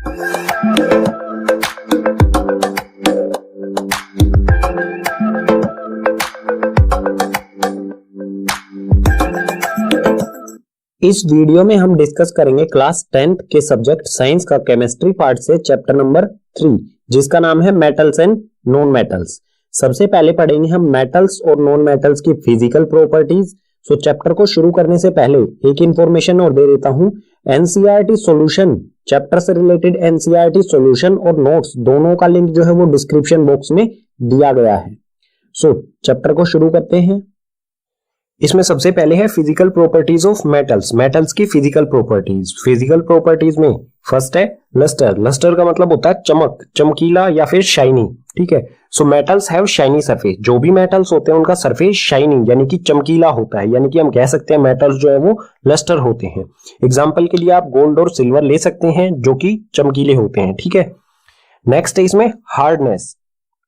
इस वीडियो में हम डिस्कस करेंगे क्लास 10th के सब्जेक्ट साइंस का केमिस्ट्री पार्ट से चैप्टर नंबर 3, जिसका नाम है मेटल्स एंड नॉन मेटल्स। सबसे पहले पढ़ेंगे हम मेटल्स और नॉन मेटल्स की फिजिकल प्रॉपर्टीज। सो चैप्टर को शुरू करने से पहले एक इंफॉर्मेशन और दे देता हूं। एनसीईआरटी सॉल्यूशन, चैप्टर से रिलेटेड एनसीईआरटी सॉल्यूशन और नोट्स दोनों का लिंक जो है वो डिस्क्रिप्शन बॉक्स में दिया गया है। सो चैप्टर को शुरू करते हैं। इसमें सबसे पहले है physical properties of metals. Metals की फिजिकल प्रॉपर्टीज। फिजिकल प्रॉपर्टीज में फर्स्ट है लस्टर। लस्टर का मतलब होता है चमक, चमकीला या फिर शाइनी। ठीक है। So metals have shiny surface. जो भी मेटल्स होते हैं उनका सरफेस शाइनी यानी कि चमकीला होता है, यानी कि हम कह सकते हैं मेटल्स जो है वो लस्टर होते हैं। एग्जाम्पल के लिए आप गोल्ड और सिल्वर ले सकते हैं जो कि चमकीले होते हैं। ठीक है। नेक्स्ट है इसमें हार्डनेस,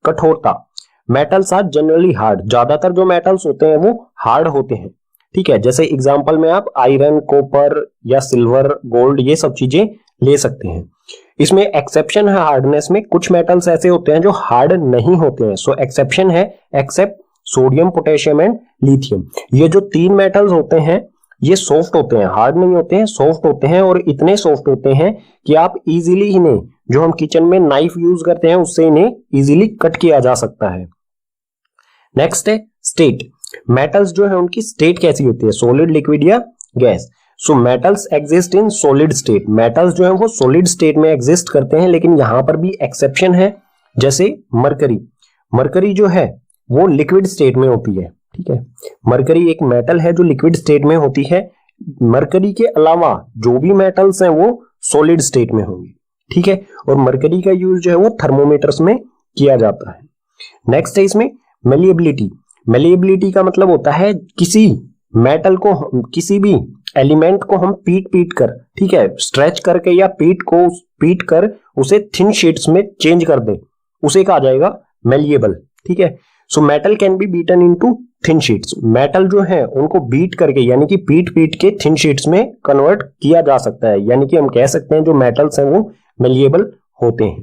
कठोरता। Metals are generally hard. ज्यादातर जो मेटल्स होते हैं वो हार्ड होते हैं। ठीक है। जैसे एग्जांपल में आप आयरन, कॉपर या सिल्वर, गोल्ड ये सब चीजें ले सकते हैं। इसमें एक्सेप्शन है हार्डनेस में। कुछ मेटल्स ऐसे होते हैं जो हार्ड नहीं होते हैं। सो एक्सेप्शन है except sodium, potassium and lithium. ये जो 3 मेटल्स होते हैं ये सॉफ्ट होते हैं, हार्ड नहीं होते हैं, सॉफ्ट होते हैं। और इतने सॉफ्ट होते हैं कि आप इजीली इन्हें, जो हम किचन में नाइफ यूज करते हैं उससे इन्हें इजीली कट किया जा सकता है। नेक्स्ट है स्टेट। मेटल्स जो है उनकी स्टेट कैसी होती है, सॉलिड, लिक्विड या gas. So metals exist in solid state. Metals जो है वो सॉलिड स्टेट में एग्जिस्ट करते हैं, लेकिन यहां पर भी एक्सेप्शन है। जैसे मरकरी, मरकरी जो है वो लिक्विड स्टेट में होती है। ठीक है। मरकरी एक मेटल है जो लिक्विड स्टेट में होती है। मरकरी के अलावा जो भी मेटल्स हैं वो सॉलिड स्टेट में होंगे। ठीक है। और मरकरी का यूज जो है वो थर्मोमीटर्स में किया जाता है। नेक्स्ट है इसमें मेलिएबिलिटी। मेलिएबिलिटी का मतलब होता है किसी मेटल को, किसी भी एलिमेंट को हम पीट कर, ठीक है, स्ट्रेच करके या पीट कर उसे थिन शीट्स में चेंज कर दें, उसे कहा जाएगा मेलिएबल। ठीक है। So metal can B beaten into thin sheets. Metal जो है उनको बीट करके यानी कि पीट के थिन शीट्स में कन्वर्ट किया जा सकता है, यानी कि हम कह सकते हैं जो मेटल्स हैं वो मेलिएबल होते हैं।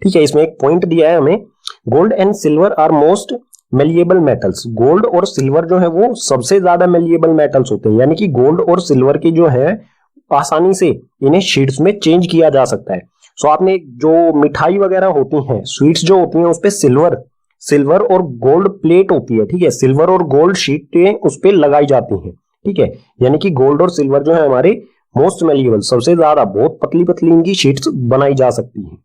ठीक है। इसमें एक पॉइंट दिया है हमें, gold and silver are most malleable metals. Gold और सिल्वर जो है वो सबसे ज्यादा मेलिएबल मेटल्स होते हैं, यानी कि गोल्ड और सिल्वर की जो है आसानी से इन्हें शीट्स में चेंज किया जा सकता है। सो आपने जो मिठाई वगैरह होती हैं, स्वीट्स जो होती हैं, उस पे सिल्वर और गोल्ड प्लेट होती है। ठीक है। सिल्वर और गोल्ड शीटें उस पे लगाई जाती हैं। ठीक है। यानी कि गोल्ड और सिल्वर जो है हमारे मोस्ट मेलिएबल, सबसे ज्यादा, बहुत पतली पतली इनकी शीट्स बनाई जा सकती है।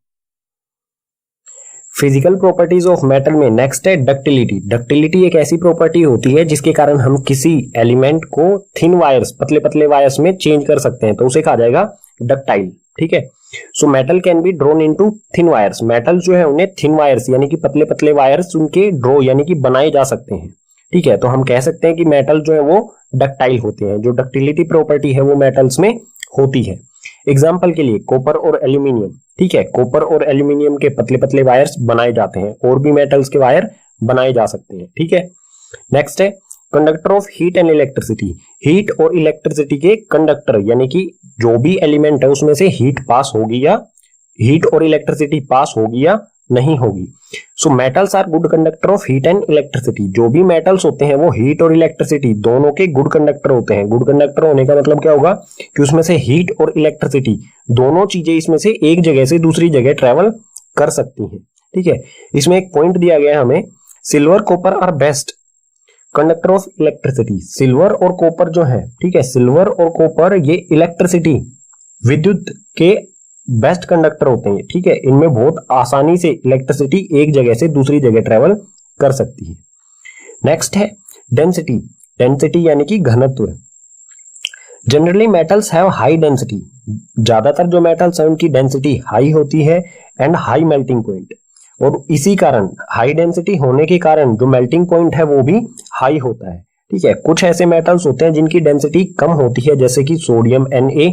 फिजिकल प्रॉपर्टीज ऑफ मेटल में नेक्स्ट है डक्टिलिटी। डक्टिलिटी एक ऐसी प्रॉपर्टी होती है जिसके कारण हम किसी एलिमेंट को थिन वायर्स, पतले पतले वायर्स में चेंज कर सकते हैं, तो उसे कहा जाएगा डक्टाइल। ठीक है। So metal can B drone into thin wires. Metal जो है उन्हें थिन वायर्स यानी कि पतले पतले वायर्स उनके ड्रो यानी कि बनाए जा सकते हैं। ठीक है। तो हम कह सकते हैं कि मेटल जो है वो डक्टाइल होते हैं। जो डक्टिलिटी प्रॉपर्टी है वो मेटल्स में होती है। एग्जाम्पल के लिए कॉपर और एल्यूमिनियम। ठीक है। कॉपर और एल्यूमिनियम के पतले पतले वायर्स बनाए जाते हैं, और भी मेटल्स के वायर बनाए जा सकते हैं। ठीक है। नेक्स्ट है conductor of heat and electricity. Heat और इलेक्ट्रिसिटी के कंडक्टर, यानी कि जो भी एलिमेंट है उसमें से हीट पास होगी या हीट और इलेक्ट्रिसिटी पास होगी या नहीं होगी। So metals are good conductor of heat and electricity. जो भी मेटल्स होते हैं वो हीट और इलेक्ट्रिसिटी दोनों के गुड कंडक्टर होते हैं। गुड कंडक्टर होने का मतलब क्या होगा कि उसमें से हीट और इलेक्ट्रिसिटी दोनों चीजें इसमें से एक जगह से दूसरी जगह ट्रेवल कर सकती हैं। ठीक है। इसमें एक पॉइंट दिया गया है हमें, silver, copper are best conductor of electricity. Silver और कॉपर जो है, ठीक है, सिल्वर और कॉपर ये इलेक्ट्रिसिटी, विद्युत के बेस्ट कंडक्टर होते हैं। ठीक है। इनमें बहुत आसानी से इलेक्ट्रिसिटी एक जगह से दूसरी जगह ट्रेवल कर सकती है। नेक्स्ट है डेंसिटी। डेंसिटी यानी कि घनत्व। Generally metals have high density. ज्यादातर जो मेटल्स हैं उनकी डेंसिटी हाई होती है एंड हाई मेल्टिंग पॉइंट, और इसी कारण हाई डेंसिटी होने के कारण जो मेल्टिंग पॉइंट है वो भी हाई होता है। ठीक है। कुछ ऐसे मेटल्स होते हैं जिनकी डेंसिटी कम होती है, जैसे कि सोडियम Na,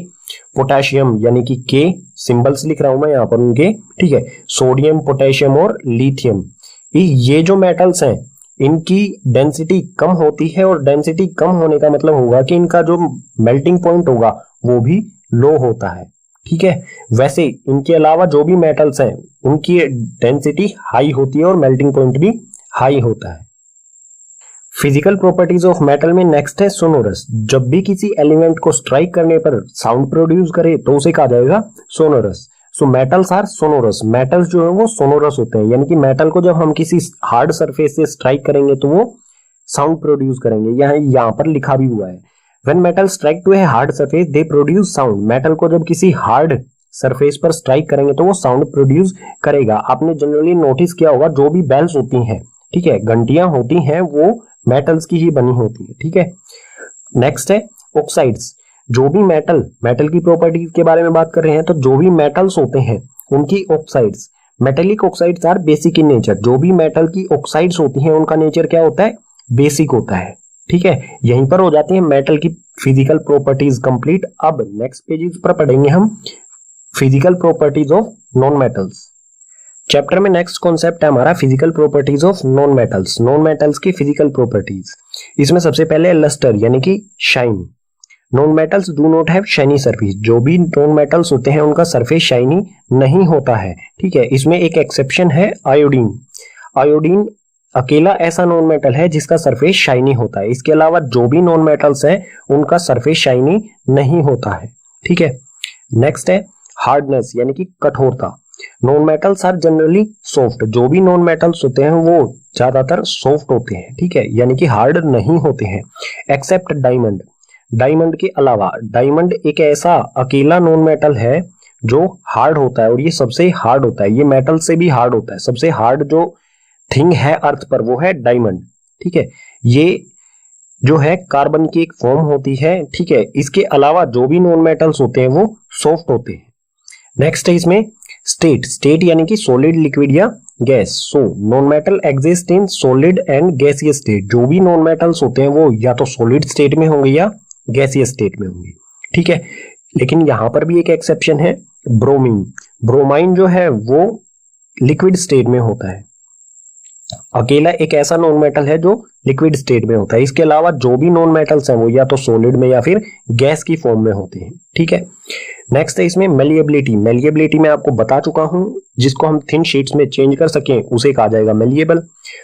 पोटेशियम यानी कि K, सिंबल्स लिख रहा हूं मैं यहां पर उनके। ठीक है। सोडियम, पोटेशियम और लिथियम, ये जो मेटल्स हैं इनकी डेंसिटी कम होती है, और डेंसिटी कम होने का मतलब होगा कि इनका जो मेल्टिंग पॉइंट होगा वो भी लो होता है। ठीक है। वैसे इनके अलावा जो भी मेटल्स हैं उनकी डेंसिटी हाई होती है और मेल्टिंग पॉइंट भी हाई होता है। फिजिकल प्रॉपर्टीज ऑफ मेटल में नेक्स्ट है सोनोरस। जब भी किसी एलिमेंट को स्ट्राइक करने पर साउंड प्रोड्यूस करे तो उसे कहा जाएगा sonorous. So metals are sonorous. Metals जो है वो सोनोरस होते हैं, यानी कि मेटल को जब हम किसी हार्ड सरफेस से स्ट्राइक करेंगे तो वो साउंड प्रोड्यूस करेंगे। यहाँ पर लिखा भी हुआ है, when metal strike to a hard surface they produce sound. Metal को जब किसी हार्ड सरफेस पर स्ट्राइक करेंगे तो वो साउंड प्रोड्यूस करेगा। आपने जनरली नोटिस किया होगा जो भी बेल्स होती हैं, ठीक है, घंटियां होती हैं, वो मेटल्स की ही बनी होती है, ठीक है। नेक्स्ट है ऑक्साइड्स। जो भी मेटल की प्रॉपर्टीज के बारे में बात कर रहे हैं, तो जो भी मेटल्स होते हैं उनकी oxides, metallic oxides are basic in nature. जो भी मेटल की ऑक्साइड्स होती हैं उनका नेचर क्या होता है, बेसिक होता है, ठीक है। यहीं पर हो जाती है मेटल की फिजिकल प्रॉपर्टीज कंप्लीट। अब नेक्स्ट पेजेस पर पढ़ेंगे हम physical properties of non metals. Chapter में नेक्स्ट कॉन्सेप्ट है हमारा physical properties of non metals. Non metals की फिजिकल प्रॉपर्टीज, इसमें सबसे पहले लस्टर यानी कि shine. Non metals do not have shiny surface. जो भी नॉन मेटल्स होते हैं उनका सरफेस शाइनी नहीं होता है, ठीक है। इसमें एक एक्सेप्शन है आयोडीन। आयोडीन अकेला ऐसा नॉन मेटल है जिसका सरफेस शाइनी होता है। इसके अलावा जो भी नॉन मेटल्स है उनका सरफेस शाइनी नहीं होता है, ठीक है। नेक्स्ट है हार्डनेस यानी कि कठोरता। Non metals are generally soft. जो भी नॉन मेटल्स होते हैं वो ज्यादातर सॉफ्ट होते हैं, ठीक है, यानी कि हार्ड नहीं होते हैं, एक्सेप्ट डायमंड। डायमंड के अलावा, डायमंड एक ऐसा अकेला नॉन मेटल है जो हार्ड होता है और ये सबसे हार्ड होता है। ये मेटल से भी हार्ड होता है। सबसे हार्ड जो थिंग है अर्थ पर वो है डायमंड, ठीक है। ये जो है कार्बन की एक फॉर्म होती है, ठीक है। इसके अलावा जो भी नॉन मेटल्स होते हैं वो सॉफ्ट होते हैं। नेक्स्ट है इसमें स्टेट यानी कि सॉलिड, लिक्विड या gas. So non metal exist in solid and gaseous state. जो भी नॉन मेटल्स होते हैं वो या तो सॉलिड स्टेट में होंगे या गैसियस स्टेट में होंगे, ठीक है। लेकिन यहां पर भी एक एक्सेप्शन है, ब्रोमीन। ब्रोमाइन जो है वो लिक्विड स्टेट में होता है। अकेला एक ऐसा नॉन मेटल है जो लिक्विड स्टेट में होता है। इसके अलावा जो भी नॉन मेटल्स हैं वो या तो सॉलिड में या फिर गैस की फॉर्म में होते हैं, ठीक है। नेक्स्ट है इसमें मेलिएबिलिटी। मेलिएबिलिटी मैं आपको बता चुका हूं, जिसको हम थिन शीट्स में चेंज कर सकें उसे कहा जाएगा malleable.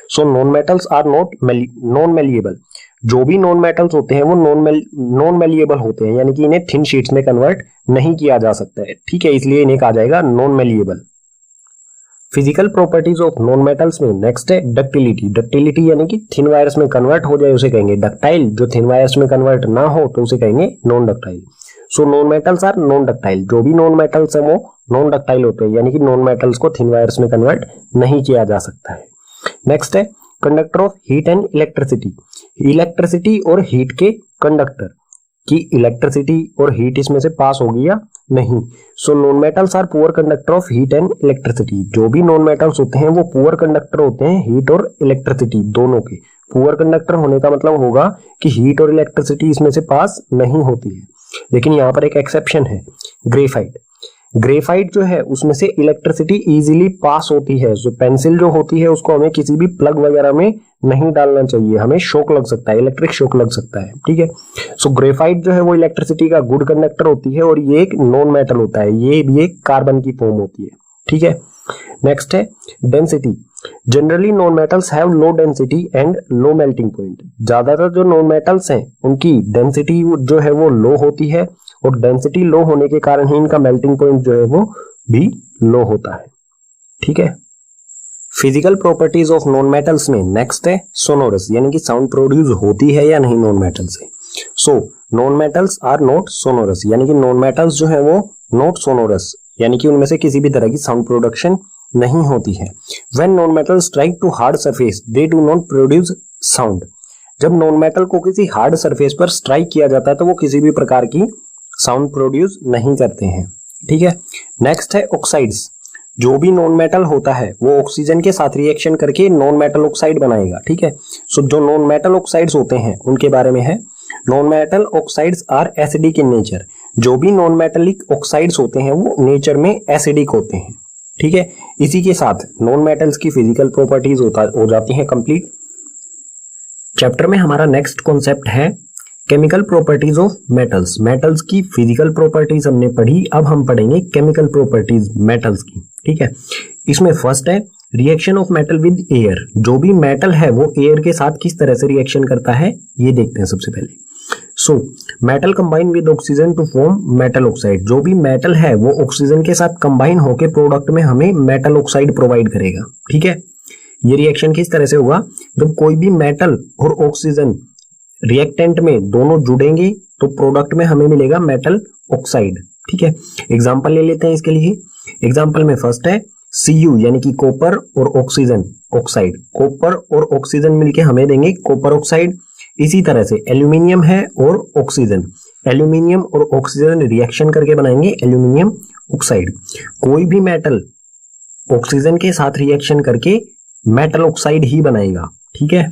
So non metals are non malleable. जो भी नॉन मेटल्स होते हैं वो नॉन मेलिएबल होते हैं, यानी कि इन्हें थिन शीट्स में कन्वर्ट नहीं किया जा सकता है, ठीक है, इसलिए इन्हें कहा जाएगा non malleable. Physical properties of non metals में नेक्स्ट है डक्टिलिटी। डक्टिलिटी यानी कि थिन वायर्स में कन्वर्ट हो जाए उसे कहेंगे डक्टाइल। जो थिन वायर्स में कन्वर्ट ना हो तो उसे कहेंगे non ductile. So non metals are non ductile. जो भी नॉन मेटल्स है वो नॉन डक्टाइल होते हैं, यानी कि नॉन मेटल्स को थिन वायर्स में कन्वर्ट नहीं किया जा सकता है। नेक्स्ट है conductor of heat and electricity. Electricity और हीट के कंडक्टर की इलेक्ट्रिसिटी और हीट इसमें से पास होगी या नहीं। So non metals are poor conductor of heat and electricity. जो भी नॉन मेटल्स होते हैं वो पुअर कंडक्टर होते हैं हीट और इलेक्ट्रिसिटी दोनों के। पुअर कंडक्टर होने का मतलब होगा कि हीट और इलेक्ट्रिसिटी इसमें से पास नहीं होती है। लेकिन यहाँ पर एक एक्सेप्शन है, ग्रेफाइट। ग्रेफाइट जो है उसमें से इलेक्ट्रिसिटी इजीली पास होती है। जो पेंसिल जो होती है उसको हमें किसी भी प्लग वगैरह में नहीं डालना चाहिए, हमें शॉक लग सकता है, इलेक्ट्रिक शॉक लग सकता है, ठीक है। सो ग्रेफाइट जो है वो इलेक्ट्रिसिटी का गुड कंडक्टर होती है और ये एक नॉन मेटल होता है, ये भी एक कार्बन की फॉर्म होती है, ठीक है। नेक्स्ट है density. Generally non metals have low density and low melting point. ज्यादातर जो नॉन मेटल्स हैं उनकी डेंसिटी जो है वो लो होती है और डेंसिटी लो होने के कारण ही इनका मेल्टिंग पॉइंट जो है वो भी लो होता है, ठीक है। Physical properties of non metals में नेक्स्ट है सोनोरस, यानी कि साउंड प्रोड्यूस होती है या नहीं नॉन मेटल से। So non metals are not sonorous, यानी कि नॉन मेटल्स जो है वो नॉट सोनोरस, यानी कि उनमें से किसी भी तरह की साउंड प्रोडक्शन नहीं होती है। When non metal strike to hard surface they do not produce sound. जब नॉन मेटल को किसी हार्ड सरफेस पर स्ट्राइक किया जाता है तो वो किसी भी प्रकार की साउंड प्रोड्यूस नहीं करते हैं, ठीक है। नेक्स्ट है ऑक्साइड्स। जो भी नॉन मेटल होता है वो ऑक्सीजन के साथ रिएक्शन करके नॉन मेटल ऑक्साइड बनाएगा, ठीक है। सो जो नॉन मेटल ऑक्साइड्स होते हैं उनके बारे में है, non metal oxides are acidic in nature. जो भी नॉन मेटेलिक ऑक्साइड्स होते हैं वो नेचर में एसिडिक होते हैं, ठीक है। इसी के साथ नॉन मेटल्स की फिजिकल प्रॉपर्टीज हो जाती हैं कंप्लीट। चैप्टर में हमारा नेक्स्ट कॉन्सेप्ट है chemical properties of metals, metals की फिजिकल प्रॉपर्टीज हमने पढ़ी, अब हम पढ़ेंगे केमिकल प्रॉपर्टीज मेटल्स की। ठीक है, इसमें फर्स्ट है reaction of metal with air. जो भी मेटल है वो एयर के साथ किस तरह से रिएक्शन करता है ये देखते हैं सबसे पहले। So metal combine with oxygen to form metal oxide. जो भी मेटल है वो ऑक्सीजन के साथ कंबाइन होकर प्रोडक्ट में हमें मेटल ऑक्साइड प्रोवाइड करेगा। ठीक है, ये रिएक्शन किस तरह से होगा, जब कोई भी मेटल और ऑक्सीजन रिएक्टेंट में दोनों जुड़ेंगे तो प्रोडक्ट में हमें मिलेगा मेटल ऑक्साइड। ठीक है, एग्जांपल ले लेते हैं इसके लिए। एग्जांपल में फर्स्ट है Cu यानी कि कॉपर और ऑक्सीजन ऑक्साइड। कॉपर और ऑक्सीजन मिलके हमें देंगे कॉपर ऑक्साइड। इसी तरह से एल्यूमिनियम है और ऑक्सीजन, एल्यूमिनियम और ऑक्सीजन रिएक्शन करके बनाएंगे एल्यूमिनियम ऑक्साइड। कोई भी मेटल ऑक्सीजन के साथ रिएक्शन करके मेटल ऑक्साइड ही बनाएगा। ठीक है,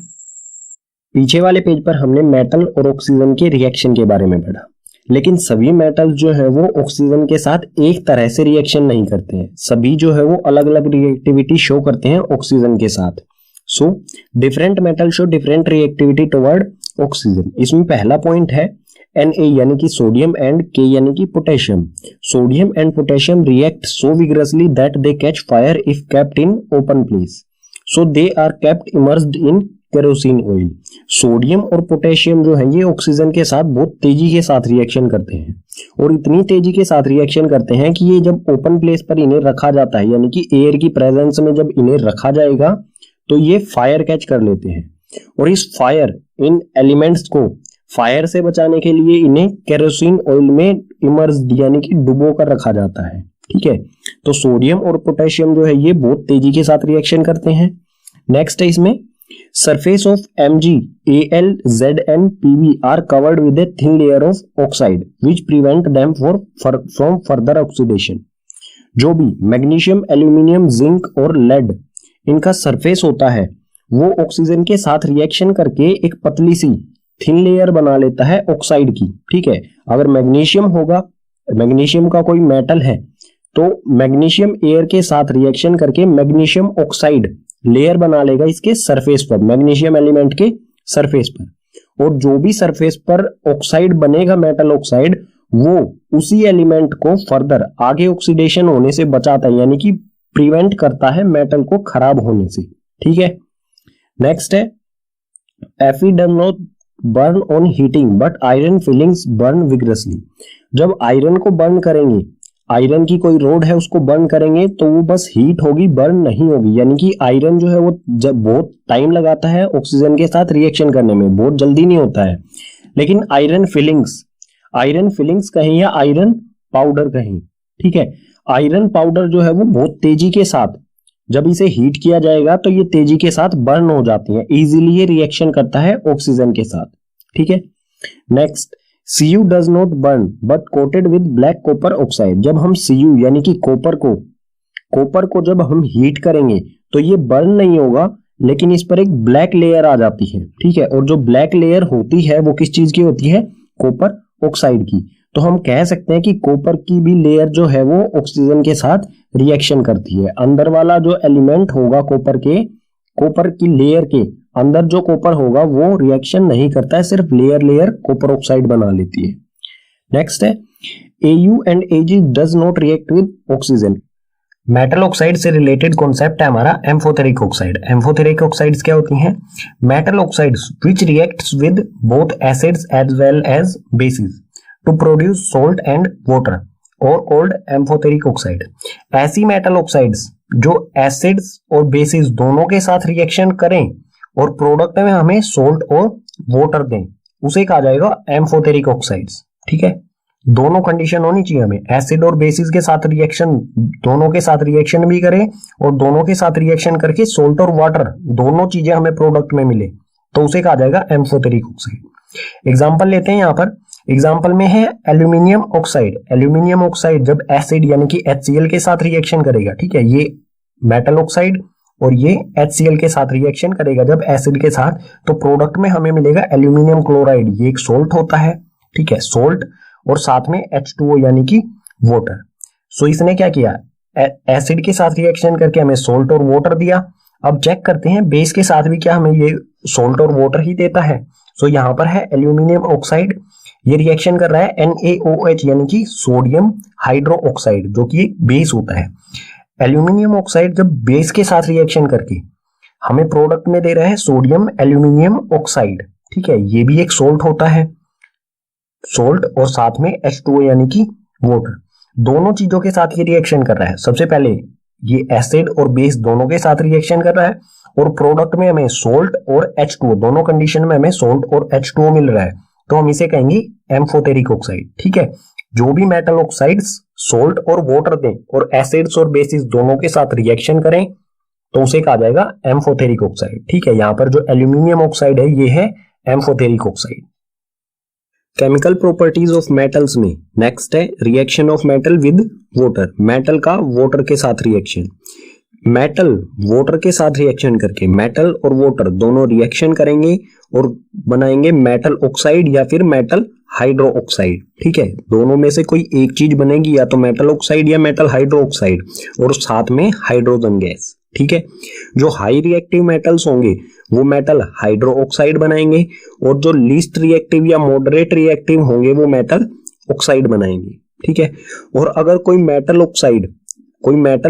पीछे वाले पेज पर हमने मेटल और ऑक्सीजन के रिएक्शन के बारे में पढ़ा, लेकिन सभी मेटल जो है वो ऑक्सीजन के साथ एक तरह से रिएक्शन नहीं करते हैं। सभी जो है वो अलग अलग रिएक्टिविटी शो करते हैं ऑक्सीजन के साथ। So different metal show different reactivity toward oxygen. इसमें पहला पॉइंट है Na यानी कि सोडियम एंड K यानी कि potassium. Sodium and potassium react so vigorously that they catch fire if kept in open place, so they are kept immersed in kerosene oil. Sodium और potassium जो है ये oxygen के साथ बहुत तेजी के साथ रिएक्शन करते हैं, और इतनी तेजी के साथ रिएक्शन करते हैं कि ये जब ओपन प्लेस पर इन्हें रखा जाता है, यानी कि एयर की प्रेजेंस में जब इन्हें रखा जाएगा तो ये फायर कैच कर लेते हैं। और इस फायर, इन एलिमेंट्स को फायर से बचाने के लिए इन्हें केरोसिन ऑयल में इमर्स्ड यानी कि डुबो कर रखा जाता है। ठीक है, तो सोडियम और पोटेशियम जो है ये बहुत तेजी के साथ रिएक्शन करते हैं। नेक्स्ट है इसमें surface of Mg, Al, Zn, Pb are covered with a thin layer of oxide which prevent them from further oxidation। जो भी मैग्नीशियम, एल्यूमिनियम, जिंक और लेड इनका सरफेस होता है वो ऑक्सीजन के साथ रिएक्शन करके एक पतली सी थिन लेयर बना लेता है ऑक्साइड की। ठीक है, अगर मैग्नीशियम होगा, मैग्नीशियम का कोई मेटल है तो मैग्नीशियम एयर के साथ रिएक्शन करके मैग्नीशियम ऑक्साइड लेयर बना लेगा इसके सरफेस पर, मैग्नीशियम एलिमेंट के सरफेस पर। और जो भी सरफेस पर ऑक्साइड बनेगा मेटल ऑक्साइड, वो उसी एलिमेंट को फर्दर आगे ऑक्सीडेशन होने से बचाता है, यानी कि प्रिवेंट करता है मेटल को खराब होने से। ठीक है, नेक्स्ट है Fe does not burn on heating but iron filings burn vigorously। जब आयरन को बर्न करेंगे, आयरन की कोई रोड है उसको बर्न करेंगे तो वो बस हीट होगी, बर्न नहीं होगी। यानी कि आयरन जो है वो जब बहुत टाइम लगाता है ऑक्सीजन के साथ रिएक्शन करने में, बहुत जल्दी नहीं होता है। लेकिन आयरन फिलिंग्स कहें या आयरन पाउडर कहें, ठीक है, आयरन पाउडर जो है वो बहुत तेजी के साथ जब इसे हीट किया जाएगा तो ये तेजी के साथ बर्न हो जाती है, इजीली ये रिएक्शन करता है ऑक्सीजन के साथ। ठीक है, next Cu does not burn but coated with black copper oxide। जब हम Cu यानी कि कॉपर को जब हम हीट करेंगे तो ये बर्न नहीं होगा, लेकिन इस पर एक ब्लैक लेयर आ जाती है। ठीक है, और जो ब्लैक लेयर होती है वो किस चीज की होती है, कॉपर ऑक्साइड की। तो हम कह सकते हैं कि कॉपर की भी लेयर जो है वो ऑक्सीजन के साथ रिएक्शन करती है। अंदर वाला जो एलिमेंट होगा कॉपर की लेयर के अंदर जो कॉपर होगा वो रिएक्शन नहीं करता है, सिर्फ लेयर कॉपर ऑक्साइड बना लेती है। नेक्स्ट है Au and Ag does not react with oxygen. Metal oxide से रिलेटेड कॉन्सेप्ट है हमारा एम्फोथेरिक ऑक्साइड। एम्फोथेरिक ऑक्साइड्स क्या होती हैं, metal oxides which reacts with both acids as well as bases to produce salt and water are called amphoteric oxide. ऐसी metal oxides जो acids और bases दोनों के साथ रिएक्शन करें और प्रोडक्ट में हमें सॉल्ट और वाटर दें, उसे कहा जाएगा एम्फोथेरिक ऑक्साइड्स। ठीक है, दोनों कंडीशन होनी चाहिए हमें, एसिड और बेसिस के साथ रिएक्शन, दोनों के साथ रिएक्शन भी करें और दोनों के साथ रिएक्शन करके सॉल्ट और वाटर दोनों चीजें हमें प्रोडक्ट में मिले, तो उसे कहा जाएगा एम्फोथेरिक ऑक्साइड। एग्जाम्पल लेते हैं यहाँ पर, एग्जाम्पल में है एल्यूमिनियम ऑक्साइड। एल्यूमिनियम ऑक्साइड जब एसिड यानी कि HCl के साथ रिएक्शन करेगा, ठीक है, ये मेटल ऑक्साइड और ये HCl के साथ रिएक्शन करेगा जब एसिड के साथ, तो प्रोडक्ट में हमें मिलेगा एल्यूमिनियम क्लोराइड। ये एक सोल्ट होता है, ठीक है, सोल्ट, और साथ में H2O यानी कि वाटर। सो इसने क्या किया, एसिड के साथ रिएक्शन करके हमें सोल्ट और वाटर दिया। अब चेक करते हैं बेस के साथ भी क्या हमें ये सोल्ट और वाटर ही देता है। सो यहाँ पर है एल्यूमिनियम ऑक्साइड, ये रिएक्शन कर रहा है NaOH यानी कि सोडियम हाइड्रो ऑक्साइड, जो कि एक बेस होता है। एल्यूमिनियम ऑक्साइड जब बेस के साथ रिएक्शन करके हमें प्रोडक्ट में दे रहा है सोडियम एल्यूमिनियम ऑक्साइड, ठीक है, ये भी एक सोल्ट होता है, सोल्ट, और साथ में H2O यानी कि वाटर, दोनों चीजों के साथ ये रिएक्शन कर रहा है। सबसे पहले ये एसिड और बेस दोनों के साथ रिएक्शन कर रहा है, और प्रोडक्ट में हमें सोल्ट और H2O, दोनों कंडीशन में हमें सोल्ट और H2O मिल रहा है, तो हम इसे कहेंगे एम्फोटेरिक ऑक्साइड, ठीक है। जो भी मेटल ऑक्साइड्स सोल्ट और वाटर दें और एसिड्स और बेसिस दोनों के साथ रिएक्शन करें तो उसे कहा जाएगा एम्फोटेरिक ऑक्साइड, ठीक है। यहां पर जो एल्यूमिनियम ऑक्साइड है ये है amphoteric oxide. Chemical properties of metals में नेक्स्ट है reaction of metal with water, metal का वाटर के साथ रिएक्शन। मेटल वाटर के साथ रिएक्शन करके मेटल और वाटर दोनों रिएक्शन करेंगे और बनाएंगे मेटल ऑक्साइड या फिर मेटल हाइड्रो ऑक्साइड, ठीक है। दोनों में से कोई एक चीज बनेगी, या तो मेटल ऑक्साइड या मेटल हाइड्रो ऑक्साइड, और साथ में हाइड्रोजन गैस, ठीक है। जो हाई रिएक्टिव मेटल्स होंगे वो मेटल हाइड्रो ऑक्साइड बनाएंगे, और जो लीस्ट रिएक्टिव या मॉडरेट रिएक्टिव होंगे वो मेटल ऑक्साइड बनाएंगे, ठीक है। और अगर कोई मेटल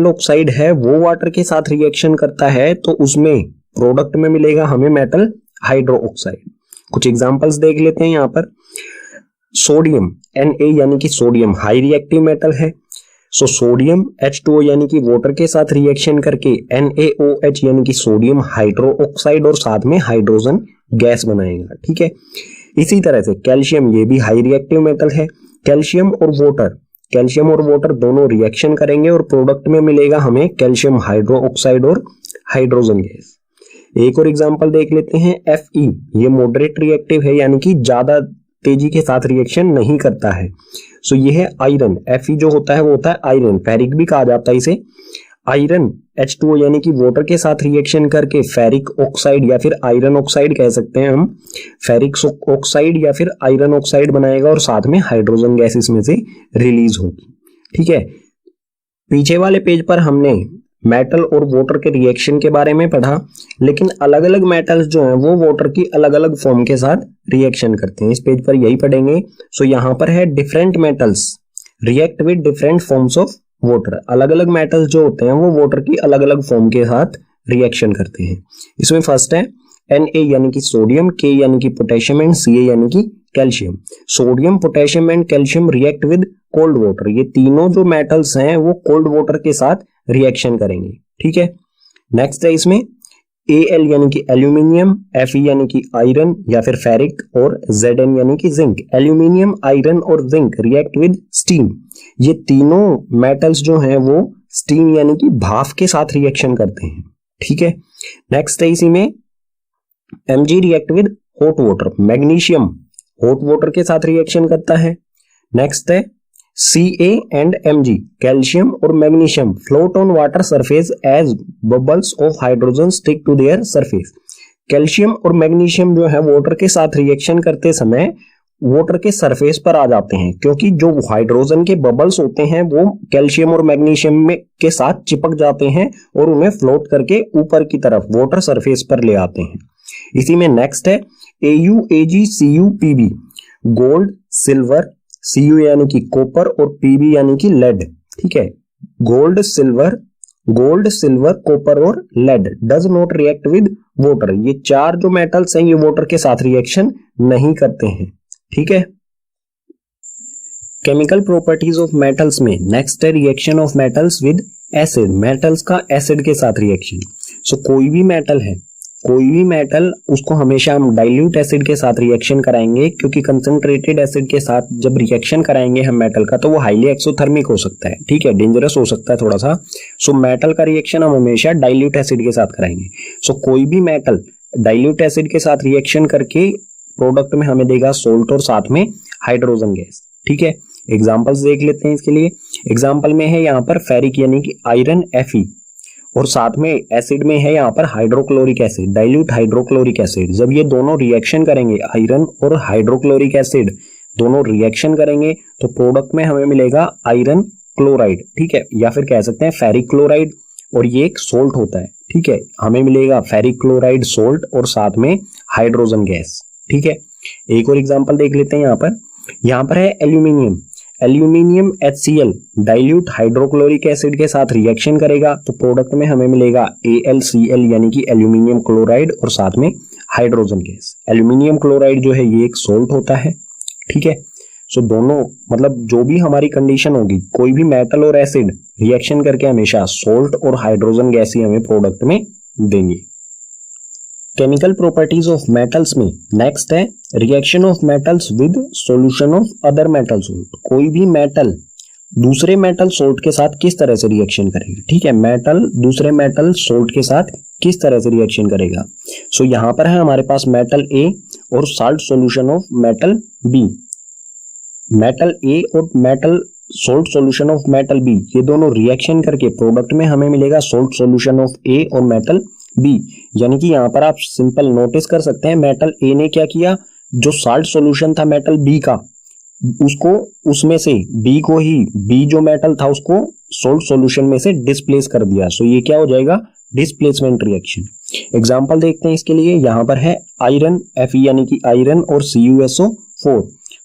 ऑक्साइड है वो वाटर के साथ रिएक्शन करता है तो उसमें प्रोडक्ट में मिलेगा हमें मेटल हाइड्रो ऑक्साइड। कुछ एग्जांपल्स देख लेते हैं यहाँ पर। सोडियम Na यानी कि सोडियम हाई रिएक्टिव मेटल है, सो सोडियम H2O यानी कि वाटर के साथ रिएक्शन करके NaOH यानी कि सोडियम हाइड्रो ऑक्साइड और साथ में हाइड्रोजन गैस बनाएगा, ठीक है। इसी तरह से कैल्शियम, ये भी हाई रिएक्टिव मेटल है। कैल्शियम और वाटर दोनों रिएक्शन करेंगे और प्रोडक्ट में मिलेगा हमें कैल्शियम हाइड्रो ऑक्साइड और हाइड्रोजन गैस। एक और एग्जांपल देख लेते हैं। Fe, ये मॉडरेट रिएक्टिव है यानी कि ज्यादा तेजी के साथ रिएक्शन नहीं करता है। सो ये है आयरन। Fe जो होता है वो होता है आयरन, फेरिक भी कहा जाता है इसे। आयरन H2O यानी कि वाटर के साथ रिएक्शन करके फेरिक ऑक्साइड या फिर आयरन ऑक्साइड कह सकते हैं हम, फेरिक ऑक्साइड या फिर आयरन ऑक्साइड बनाएगा और साथ में हाइड्रोजन गैस इसमें से रिलीज होगी, ठीक है। पीछे वाले पेज पर हमने मेटल और वाटर के रिएक्शन के बारे में पढ़ा, लेकिन अलग अलग मेटल्स जो हैं वो वाटर की अलग अलग फॉर्म के साथ रिएक्शन करते हैं। इस पेज पर यही पढ़ेंगे। सो यहाँ पर है different metals react with different forms of water. अलग अलग मेटल्स जो होते हैं वो वाटर की अलग अलग फॉर्म के साथ रिएक्शन करते हैं। इसमें फर्स्ट है Na यानी कि सोडियम, K यानी कि पोटेशियम एंड Ca यानी कि calcium. Sodium, potassium and calcium react with cold water. ये तीनों जो मेटल्स हैं वो कोल्ड वाटर के साथ रिएक्शन करेंगे, ठीक है। नेक्स्ट है इसमें Al यानी कि एल्यूमिनियम, Fe यानी कि आयरन या फिर फेरिक, और Zn यानी कि जिंक। एल्यूमिनियम, आयरन और जिंक रिएक्ट विद स्टीम। ये तीनों मेटल्स जो हैं वो स्टीम यानी कि भाप के साथ रिएक्शन करते हैं, ठीक है। नेक्स्ट है इसी में Mg react with hot water. Magnesium hot water के साथ रिएक्शन करता है। नेक्स्ट है Ca एंड Mg, कैल्शियम और magnesium float on water surface as bubbles of hydrogen stick to their surface. Calcium और मैग्नीशियम जो है वाटर के साथ रिएक्शन करते समय वाटर के सरफेस पर आ जाते हैं, क्योंकि जो हाइड्रोजन के बबल्स होते हैं वो कैल्शियम और मैग्नीशियम में के साथ चिपक जाते हैं और उन्हें फ्लोट करके ऊपर की तरफ वाटर सरफेस पर ले आते हैं। इसी में नेक्स्ट है Au, Ag, Cu, Pb, gold, silver, Cu यानी कि कॉपर और Pb यानी कि लेड, ठीक है। गोल्ड, सिल्वर, कॉपर और lead does not react with water. ये चार जो मेटल्स हैं ये वाटर के साथ रिएक्शन नहीं करते हैं, ठीक है। केमिकल प्रॉपर्टीज ऑफ मेटल्स में नेक्स्ट है reaction of metals with acid. Metals का एसिड के साथ रिएक्शन। सो कोई भी मेटल उसको हमेशा हम डाइल्यूट एसिड के साथ रिएक्शन कराएंगे, क्योंकि कंसंट्रेटेड एसिड के साथ जब रिएक्शन कराएंगे हम मेटल का तो वो हाईली एक्सोथर्मिक हो सकता है, ठीक है, डेंजरस हो सकता है थोड़ा सा। सो मेटल का रिएक्शन हम हमेशा डाइल्यूट एसिड के साथ कराएंगे। सो कोई भी मेटल डाइल्यूट एसिड के साथ रिएक्शन करके प्रोडक्ट में हमें देगा सोल्ट और साथ में हाइड्रोजन गैस, ठीक है। एग्जांपल्स देख लेते हैं इसके लिए। एग्जांपल में है यहाँ पर फेरिक यानी कि आयरन Fe, और साथ में एसिड में है यहाँ पर hydrochloric acid, dilute hydrochloric acid. जब ये दोनों रिएक्शन करेंगे, आयरन और हाइड्रोक्लोरिक एसिड दोनों रिएक्शन करेंगे तो प्रोडक्ट में हमें मिलेगा आयरन क्लोराइड, ठीक है, या फिर कह सकते हैं फेरिक क्लोराइड, और ये एक सोल्ट होता है, ठीक है। हमें मिलेगा फेरिक क्लोराइड सोल्ट और साथ में हाइड्रोजन गैस, ठीक है, एक और एग्जांपल देख लेते हैं। यहाँ पर है aluminium. Aluminium HCl dilute hydrochloric acid के साथ रिएक्शन करेगा तो प्रोडक्ट में हमें मिलेगा AlCl यानी कि एल्यूमिनियम क्लोराइड और साथ में हाइड्रोजन गैस। एल्यूमिनियम क्लोराइड जो है ये एक सोल्ट होता है, ठीक है। सो दोनों मतलब जो भी हमारी कंडीशन होगी, कोई भी मेटल और एसिड रिएक्शन करके हमेशा सोल्ट और हाइड्रोजन गैस ही हमें प्रोडक्ट में देंगे। केमिकल प्रॉपर्टीज ऑफ मेटल्स में नेक्स्ट है reaction of metals with solution of other metal salt. कोई भी मेटल दूसरे मेटल सोल्ट के साथ किस तरह से रिएक्शन करेगा, ठीक है, मेटल दूसरे मेटल सोल्ट के साथ किस तरह से रिएक्शन करेगा। सो यहां पर है हमारे पास मेटल A और salt solution of metal B। Metal A और metal salt solution of metal B, ये दोनों रिएक्शन करके प्रोडक्ट में हमें मिलेगा सोल्ट सॉल्यूशन ऑफ A और मेटल B। यानी कि यहां पर आप सिंपल नोटिस कर सकते हैं, मेटल A ने क्या किया, जो साल्ट सॉल्यूशन था मेटल B का, उसको उसमें से B को ही, B जो मेटल था उसको सोल्ट सॉल्यूशन में से डिस्प्लेस कर दिया। सो ये क्या हो जाएगा, डिस्प्लेसमेंट रिएक्शन। एग्जांपल देखते हैं इसके लिए। यहां पर है आयरन Fe यानी कि आयरन और CuSO4,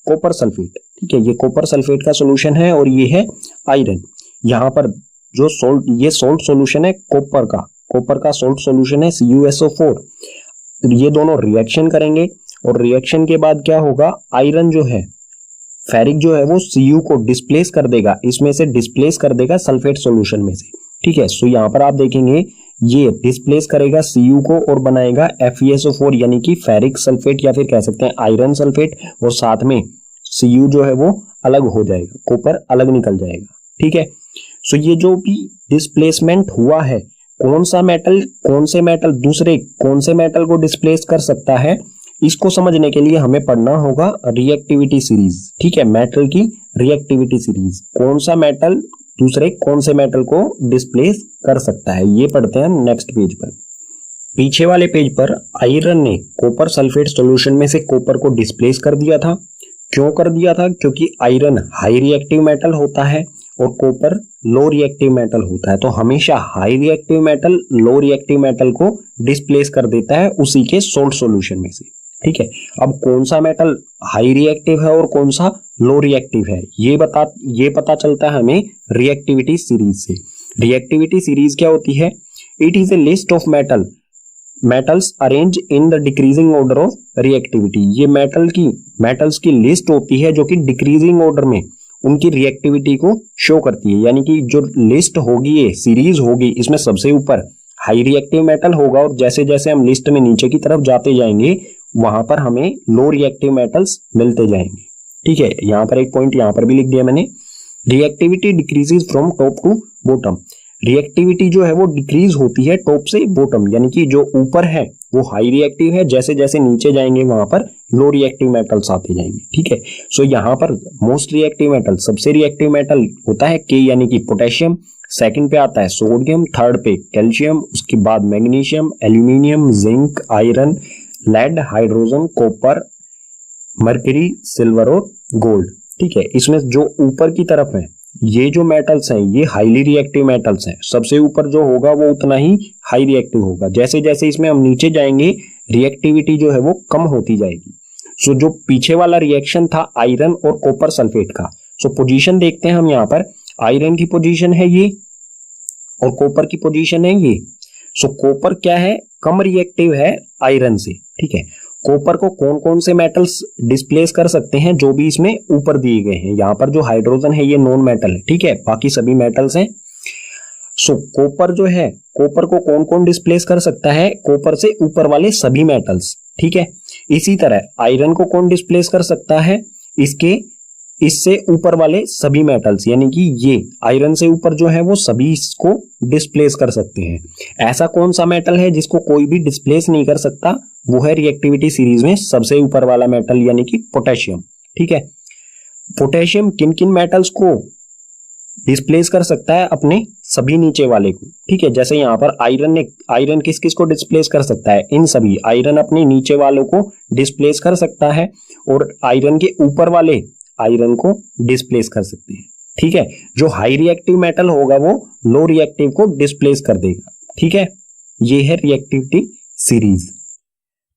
कॉपर सल्फेट, ठीक है, ये कॉपर सल्फेट का सॉल्यूशन है और ये है आयरन। यहां पर जो सोल्ट, ये सोल्ट सॉल्यूशन है कॉपर का सोल्ट सॉल्यूशन है CuSO4। ये दोनों रिएक्शन करेंगे और रिएक्शन के बाद क्या होगा, आयरन जो है, फेरिक जो है वो Cu को डिस्प्लेस कर देगा, इसमें से डिस्प्लेस कर देगा सल्फेट सॉल्यूशन में से, ठीक है। सो यहां पर आप देखेंगे ये डिस्प्लेस करेगा Cu को और बनाएगा FeSO4 यानी कि फेरिक सल्फेट या फिर कह सकते हैं आयरन सल्फेट, और साथ में Cu जो है वो अलग हो जाएगा, कॉपर अलग निकल जाएगा, ठीक है। सो ये जो भी डिस्प्लेसमेंट हुआ है, कौन सा मेटल कौन से मेटल दूसरे कौन से मेटल को डिस्प्लेस कर सकता है, इसको समझने के लिए हमें पढ़ना होगा रिएक्टिविटी सीरीज, ठीक है, मेटल की रिएक्टिविटी सीरीज। कौन सा मेटल दूसरे कौन से मेटल को डिस्प्लेस कर सकता है, ये पढ़ते हैं नेक्स्ट पेज पर। पीछे वाले पेज पर आयरन ने कॉपर सल्फेट सॉल्यूशन में से कॉपर को डिस्प्लेस कर दिया था। क्यों कर दिया था, क्योंकि आयरन हाई रिएक्टिव मेटल होता है और कॉपर लो रिएक्टिव मेटल होता है। तो हमेशा high reactive metal low reactive metal को डिस्प्लेस कर देता है उसी के सोल्ट सॉल्यूशन में से, ठीक है। अब कौन सा मेटल हाई रिएक्टिव है और कौन सा लो रिएक्टिव है, ये पता चलता है हमें रिएक्टिविटी सीरीज से। रिएक्टिविटी सीरीज क्या होती है, it is A list of metals arrange in the decreasing order of reactivity. ये मेटल्स की लिस्ट होती है जो कि डिक्रीजिंग ऑर्डर में उनकी रिएक्टिविटी को शो करती है। यानी कि जो लिस्ट होगी, ये सीरीज होगी, इसमें सबसे ऊपर हाई रिएक्टिव मेटल होगा और जैसे जैसे हम लिस्ट में नीचे की तरफ जाते जाएंगे वहां पर हमें लो रिएक्टिव मेटल्स मिलते जाएंगे, ठीक है। यहां पर एक पॉइंट यहां पर भी लिख दिया मैंने, reactivity decreases from top to bottom. Reactivity जो है वो डिक्रीज होती है टॉप से बॉटम, यानी कि जो ऊपर है वो हाई रिएक्टिव है, जैसे जैसे नीचे जाएंगे वहां पर लो रिएक्टिव मेटल्स आते जाएंगे, ठीक है। सो यहाँ पर मोस्ट रिएक्टिव मेटल, सबसे रिएक्टिव मेटल होता है K यानी कि पोटेशियम, सेकंड पे आता है सोडियम, थर्ड पे कैल्शियम, उसके बाद magnesium, aluminium, zinc, iron, lead, hydrogen, copper, mercury, silver और गोल्ड, ठीक है। इसमें जो ऊपर की तरफ है ये जो मेटल्स हैं ये हाईली रिएक्टिव मेटल्स हैं, सबसे ऊपर जो होगा वो उतना ही हाई रिएक्टिव होगा। जैसे जैसे इसमें हम नीचे जाएंगे रिएक्टिविटी जो है वो कम होती जाएगी। सो जो पीछे वाला रिएक्शन था आयरन और कॉपर सल्फेट का, सो पोजीशन देखते हैं हम यहाँ पर, आयरन की पोजीशन है ये और कॉपर की पोजीशन है ये। सो कॉपर क्या है, कम रिएक्टिव है आयरन से, ठीक है। कॉपर को कौन कौन से मेटल्स डिस्प्लेस कर सकते हैं, जो भी इसमें ऊपर दिए गए हैं। यहाँ पर जो हाइड्रोजन है ये नॉन मेटल है, ठीक है, बाकी सभी मेटल्स हैं। सो कॉपर जो है, कॉपर को कौन कौन डिस्प्लेस कर सकता है, कॉपर से ऊपर वाले सभी मेटल्स, ठीक है। इसी तरह आयरन को कौन डिस्प्लेस कर सकता है, इससे ऊपर वाले सभी मेटल्स, यानी कि ये आयरन से ऊपर जो है वो सभी इसको डिस्प्लेस कर सकते हैं। ऐसा कौन सा मेटल है जिसको कोई भी डिस्प्लेस नहीं कर सकता, वो है रिएक्टिविटी सीरीज में सबसे ऊपर वाला मेटल यानी कि पोटेशियम, ठीक है। पोटेशियम किन किन मेटल्स को डिस्प्लेस कर सकता है, अपने सभी नीचे वाले को, ठीक है। जैसे यहाँ पर आयरन किस किस को डिस्प्लेस कर सकता है, इन सभी, आयरन अपने नीचे वालों को डिस्प्लेस कर सकता है और आयरन के ऊपर वाले आयरन को डिस्प्लेस कर सकते हैं, ठीक है। जो हाई रिएक्टिव मेटल होगा वो लो रिएक्टिव को डिस्प्लेस कर देगा, ठीक है। ये है रिएक्टिविटी सीरीज।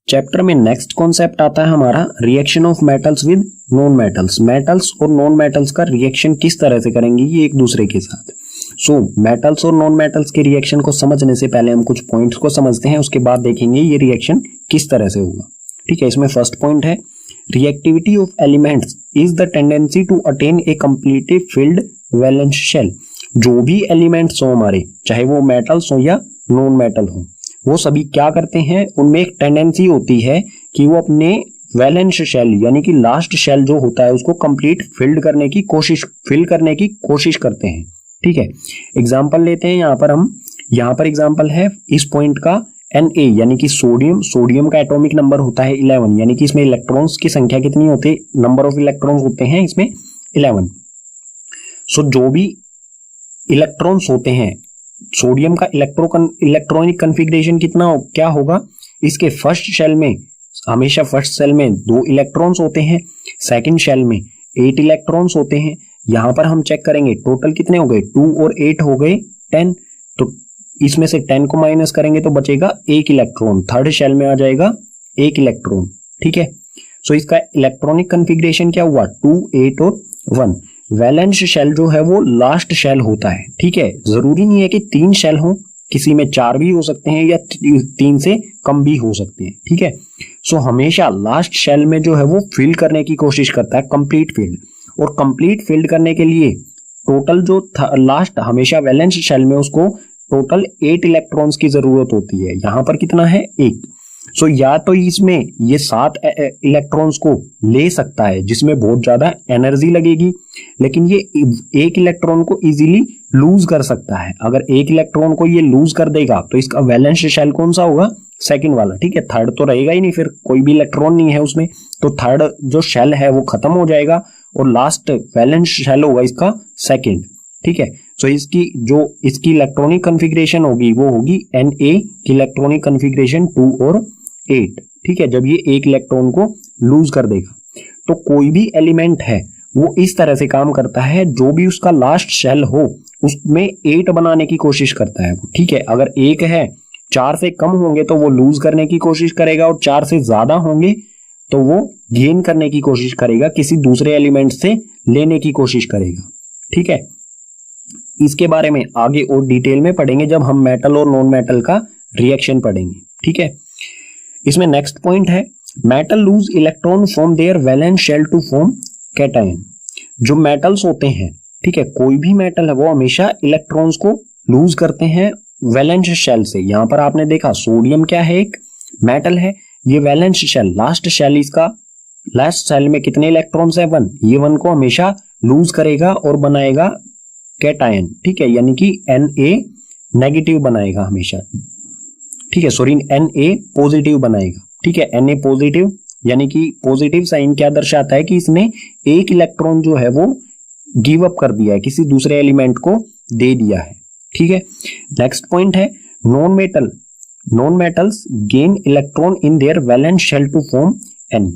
चैप्टर में नेक्स्ट कॉन्सेप्ट आता है हमारा reaction of metals with non metals. Metals और नॉन मेटल्स का रिएक्शन किस तरह से करेंगे ये एक दूसरे के साथ। सो मेटल्स और नॉन मेटल्स के रिएक्शन को समझने से पहले हम कुछ पॉइंट्स को समझते हैं, उसके बाद देखेंगे ये रिएक्शन किस तरह से होगा। ठीक है, इसमें फर्स्ट पॉइंट है reactivity of elements is the tendency to attain a completely filled valence shell. जो भी एलिमेंट्स हो हमारे, चाहे वो मेटल्स हो या नॉन मेटल हो, वो सभी क्या करते हैं, उनमें एक टेंडेंसी होती है कि वो अपने वैलेंस शेल यानी कि लास्ट शेल जो होता है उसको कंप्लीट फिल करने की कोशिश करते हैं। ठीक है, एग्जांपल लेते हैं यहाँ पर एग्जांपल है इस पॉइंट का Na यानी कि सोडियम का एटॉमिक नंबर होता है 11, यानी कि इसमें इलेक्ट्रॉन्स की संख्या कितनी होती है, नंबर ऑफ इलेक्ट्रॉन्स होते हैं इसमें 11। सो जो भी इलेक्ट्रॉन्स होते हैं, सोडियम का इलेक्ट्रॉनिक कन्फिग्रेशन क्या होगा, इसके फर्स्ट शेल में हमेशा 2 इलेक्ट्रॉन्स होते हैं, सेकंड शेल में 8 इलेक्ट्रॉन्स होते हैं। यहां पर हम चेक करेंगे टोटल कितने हो गए, 2 और 8 हो गए 10, तो इसमें से 10 को माइनस करेंगे तो बचेगा 1 इलेक्ट्रॉन, थर्ड शेल में आ जाएगा 1 इलेक्ट्रॉन। ठीक है, सो इसका इलेक्ट्रॉनिक कन्फिग्रेशन क्या हुआ, 2, 8 और 1। वैलेंस शेल जो है वो लास्ट शेल होता है। ठीक है, जरूरी नहीं है कि 3 शेल हो, किसी में 4 भी हो सकते हैं या 3 से कम भी हो सकते हैं। ठीक है, सो हमेशा लास्ट शेल में जो है वो फिल करने की कोशिश करता है, कंप्लीट फील्ड। और कंप्लीट फील्ड करने के लिए टोटल जो लास्ट हमेशा वैलेंस शेल में उसको टोटल 8 इलेक्ट्रॉन्स की जरूरत होती है। यहां पर कितना है, 1। सो या तो इसमें ये 7 इलेक्ट्रॉन्स को ले सकता है जिसमें बहुत ज्यादा एनर्जी लगेगी, लेकिन ये 1 इलेक्ट्रॉन को इजीली लूज कर सकता है। अगर 1 इलेक्ट्रॉन को ये लूज कर देगा तो इसका वैलेंस शेल कौन सा होगा, सेकंड वाला। ठीक है, थर्ड तो रहेगा ही नहीं, फिर कोई भी इलेक्ट्रॉन नहीं है उसमें, तो थर्ड जो शेल है वो खत्म हो जाएगा और लास्ट वैलेंस शेल होगा इसका सेकंड। ठीक है, सो इसकी इलेक्ट्रॉनिक कन्फिग्रेशन होगी वो होगी Na की इलेक्ट्रॉनिक कन्फिग्रेशन 2 और 8। ठीक है, जब ये 1 इलेक्ट्रॉन को लूज कर देगा, तो कोई भी एलिमेंट है वो इस तरह से काम करता है, जो भी उसका लास्ट शेल हो उसमें 8 बनाने की कोशिश करता है वो। ठीक है, अगर 1 है, 4 से कम होंगे तो वो लूज करने की कोशिश करेगा, और 4 से ज्यादा होंगे तो वो गेन करने की कोशिश करेगा, किसी दूसरे एलिमेंट से लेने की कोशिश करेगा। ठीक है, इसके बारे में आगे और डिटेल में पढ़ेंगे जब हम मेटल और नॉन मेटल का रिएक्शन पढ़ेंगे। ठीक है, इसमें नेक्स्ट पॉइंट है metal lose electron from their valence shell to form cation. जो मेटल्स होते हैं, ठीक है, कोई भी मेटल है वो हमेशा इलेक्ट्रॉन्स को लूज करते हैं वैलेंस शेल से। यहां पर आपने देखा सोडियम क्या है, एक मेटल है, ये वैलेंस शेल लास्ट शेल में कितने इलेक्ट्रॉन्स है, 1। ये 1 को हमेशा लूज करेगा और बनाएगा कैटायन। ठीक है, यानी कि Na नेगेटिव बनाएगा हमेशा। ठीक है, सॉरी Na पॉजिटिव बनाएगा। ठीक है, Na पॉजिटिव यानी कि पॉजिटिव साइन क्या दर्शाता है कि इसने 1 इलेक्ट्रॉन जो है वो गिव अप कर दिया है, किसी दूसरे एलिमेंट को दे दिया है। ठीक है, नेक्स्ट पॉइंट है non metals gain electron in their valence shell to form an.